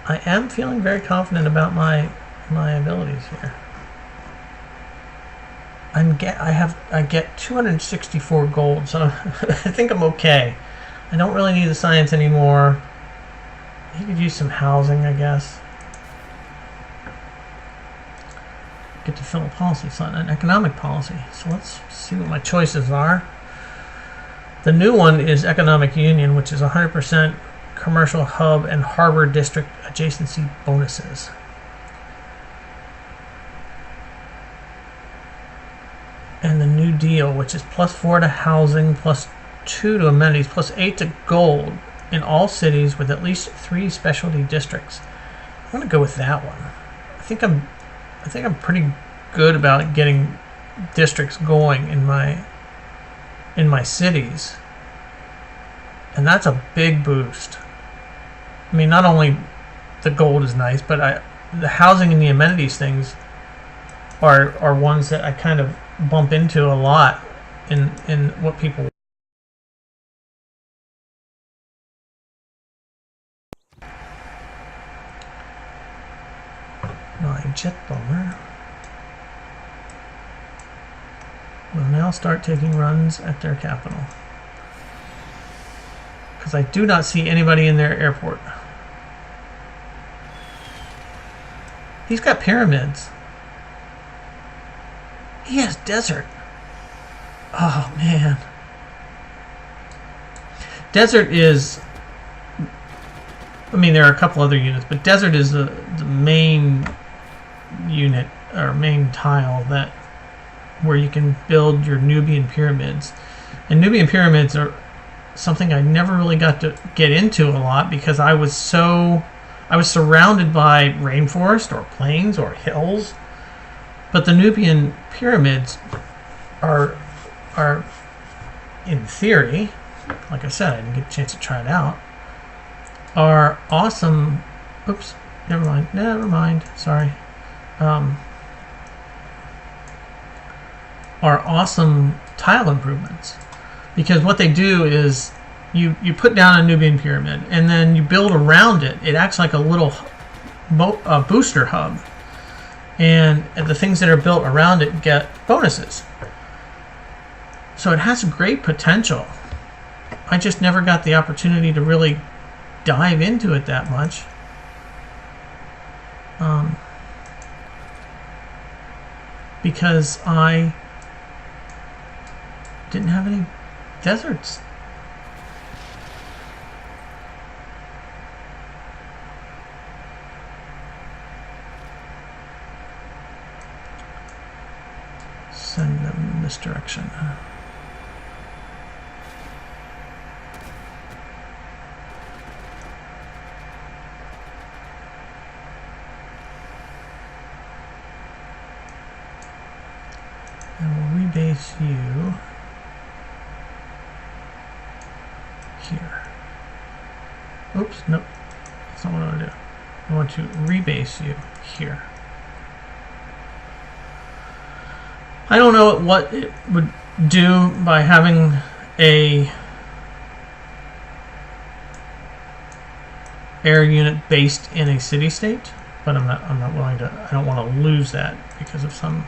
I am feeling very confident about my abilities here. I get 264 gold, so I think I'm okay. I don't really need the science anymore. He could use some housing, I guess. Get to fill a policy slot, an economic policy. So let's see what my choices are. The new one is economic union, which is 100% commercial hub and harbor district adjacency bonuses. And the New Deal, which is +4 to housing, +2 to amenities, +8 to gold in all cities with at least 3 specialty districts. I'm going to go with that one. I think I'm pretty good about getting districts going in my cities, and that's a big boost. I mean, not only the gold is nice, but the housing and the amenities things are ones that I kind of bump into a lot in what people. My jet bomber will now start taking runs at their capital, because I do not see anybody in their airport. He's got pyramids. He has desert. Oh man. Desert is, I mean, there are a couple other units, but desert is the main unit or main tile that where you can build your Nubian pyramids. And Nubian pyramids are something I never really got to get into a lot because I was surrounded by rainforest or plains or hills. But the Nubian pyramids are in theory, like I said, I didn't get a chance to try it out, are awesome. Oops, never mind, sorry. Are awesome tile improvements, because what they do is you put down a Nubian pyramid and then you build around it. It acts like a little booster hub, and the things that are built around it get bonuses. So it has great potential. I just never got the opportunity to really dive into it that much. Because I didn't have any deserts. Send them in this direction. And we'll rebase you here. Oops, nope. That's not what I want to do. I want to rebase you here. I don't know what it would do by having a air unit based in a city-state, but I'm not willing to. I don't want to lose that because of some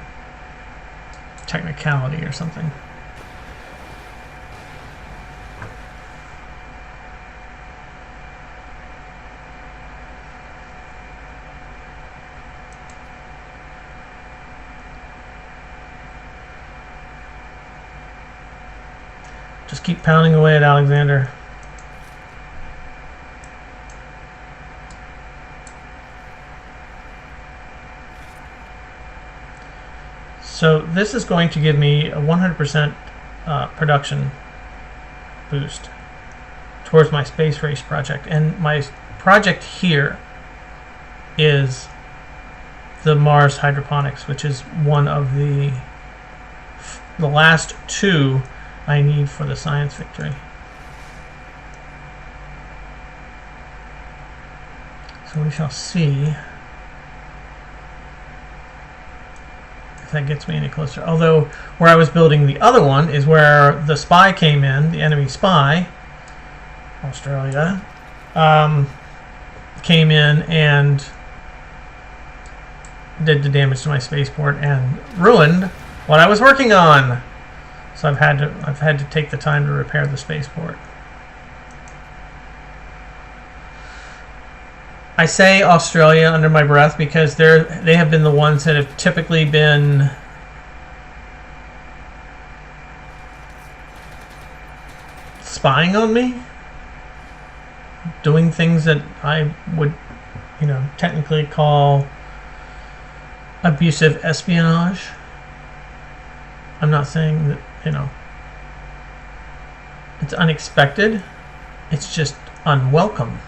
technicality or something. Just keep pounding away at Alexander. So this is going to give me a 100% production boost towards my space race project. And my project here is the Mars hydroponics, which is one of the last two I need for the science victory. So we shall see if that gets me any closer. Although where I was building the other one is where the spy came in, the enemy spy, Australia, came in and did the damage to my spaceport and ruined what I was working on. So I've had to take the time to repair the spaceport. I say Australia under my breath because they have been the ones that have typically been spying on me, doing things that I would, technically call abusive espionage. I'm not saying that, it's unexpected. It's just unwelcome.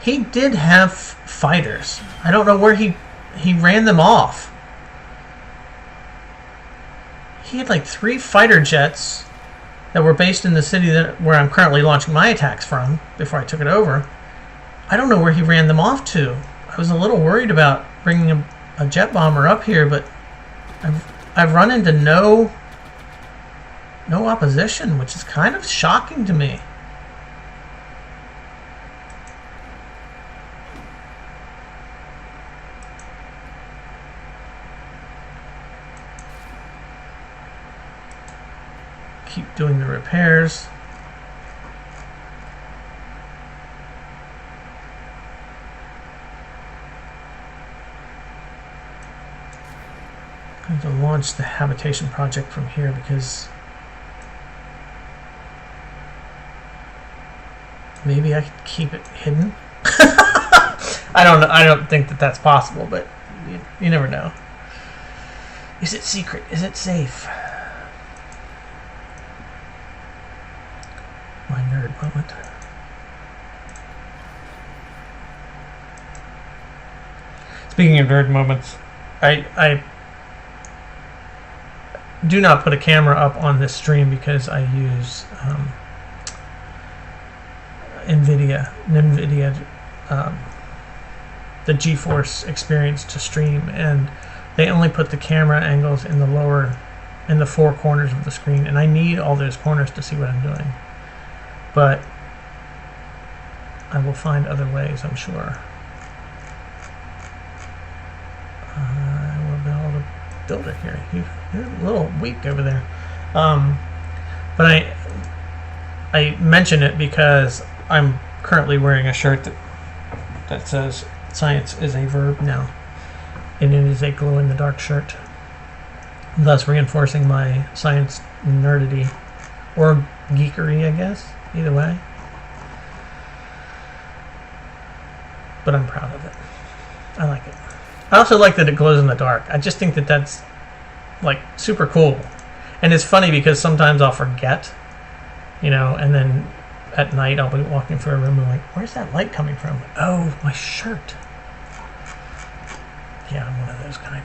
He did have fighters. I don't know where he ran them off. He had like 3 fighter jets that were based in the city where I'm currently launching my attacks from before I took it over. I don't know where he ran them off to. I was a little worried about bringing a jet bomber up here, but I've run into no opposition, which is kind of shocking to me. Keep doing the repairs. I'm going to launch the habitation project from here because maybe I could keep it hidden. I don't know. I don't think that that's possible, but you never know. Is it secret? Is it safe? My nerd moment. Speaking of nerd moments, I do not put a camera up on this stream because I use NVIDIA, the GeForce experience to stream, and they only put the camera angles in the 4 corners of the screen, and I need all those corners to see what I'm doing. But I will find other ways, I'm sure. I will be able to build it here. You're a little weak over there. But I mention it because I'm currently wearing a shirt that says science is a verb now. And it is a glow-in-the-dark shirt, thus reinforcing my science nerdity, or geekery, I guess. Either way. But I'm proud of it. I like it. I also like that it glows in the dark. I just think that that's like super cool. And it's funny because sometimes I'll forget, and then at night I'll be walking through a room and I'm like, where's that light coming from? Oh, my shirt. Yeah, I'm one of those kind.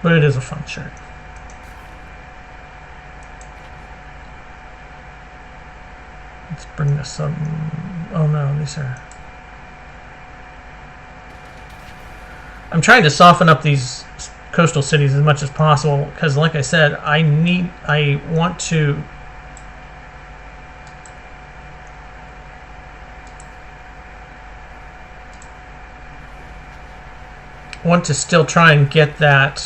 But it is a fun shirt. Let's bring this up. Oh no, these are... I'm trying to soften up these coastal cities as much as possible because, like I said, I want to still try and get that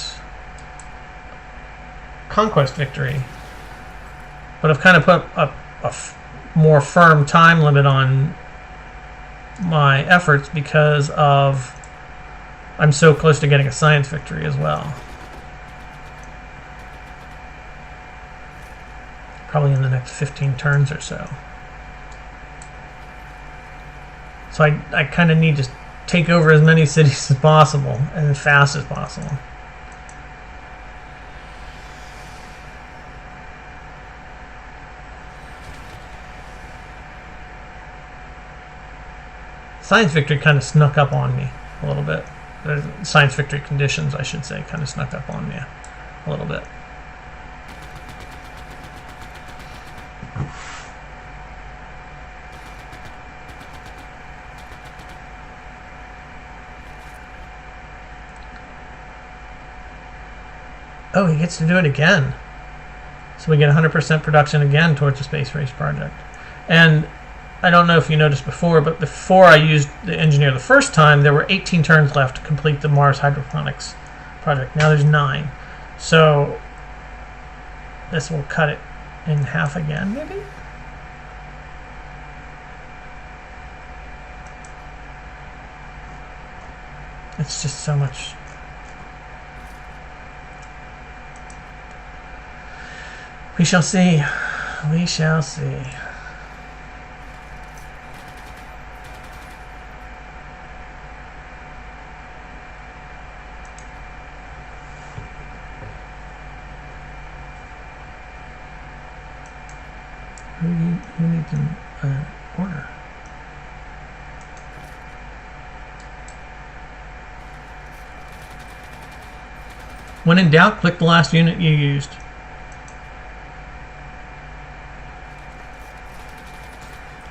conquest victory, but I've kind of put a more firm time limit on my efforts because of I'm so close to getting a science victory as well. Probably in the next 15 turns or so. So I kind of need to take over as many cities as possible and as fast as possible. Science victory kind of snuck up on me a little bit. Science victory conditions, I should say, kind of snuck up on me a little bit. Oh, he gets to do it again. So we get 100% production again towards the space race project. And I don't know if you noticed before, but before I used the engineer the first time, there were 18 turns left to complete the Mars hydroponics project. Now there's 9. So this will cut it in half again, maybe? It's just so much. We shall see. We shall see. Who needs an order? When in doubt, click the last unit you used.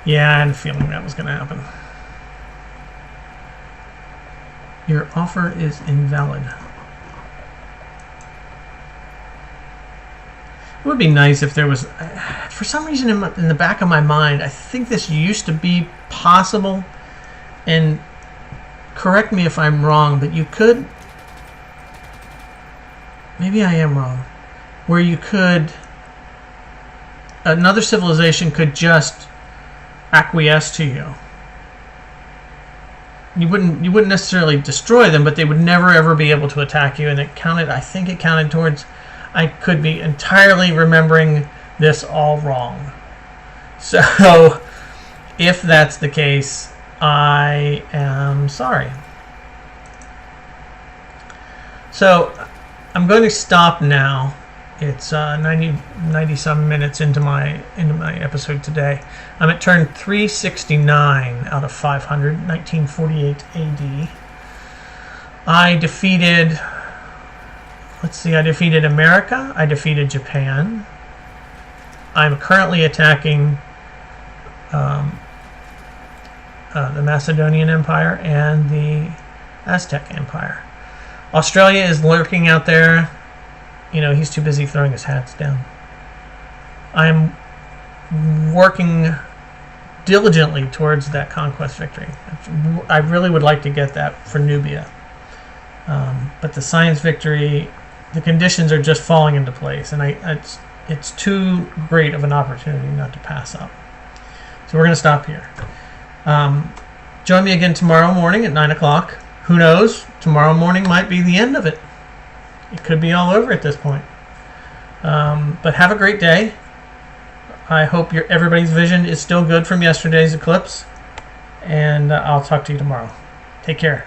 Yeah, I had a feeling that was going to happen. Your offer is invalid. It would be nice if there was, for some reason in the back of my mind, I think this used to be possible, and correct me if I'm wrong, but you could, maybe I am wrong, where you could, another civilization could just acquiesce to you. You wouldn't necessarily destroy them, but they would never ever be able to attack you, and it counted, I think it counted towards, I could be entirely remembering this all wrong. So if that's the case, I am sorry. So I'm going to stop now. It's 90-some minutes into my episode today. I'm at turn 369 out of 500, 1948 AD. I defeated, let's see, I defeated America, I defeated Japan. I'm currently attacking the Macedonian Empire and the Aztec Empire. Australia is lurking out there. You know, he's too busy throwing his hats down. I'm working diligently towards that conquest victory. I really would like to get that for Nubia. But the science victory, the conditions are just falling into place, and it's too great of an opportunity not to pass up. So we're going to stop here. Join me again tomorrow morning at 9 o'clock. Who knows? Tomorrow morning might be the end of it. It could be all over at this point. But have a great day. I hope everybody's vision is still good from yesterday's eclipse. And I'll talk to you tomorrow. Take care.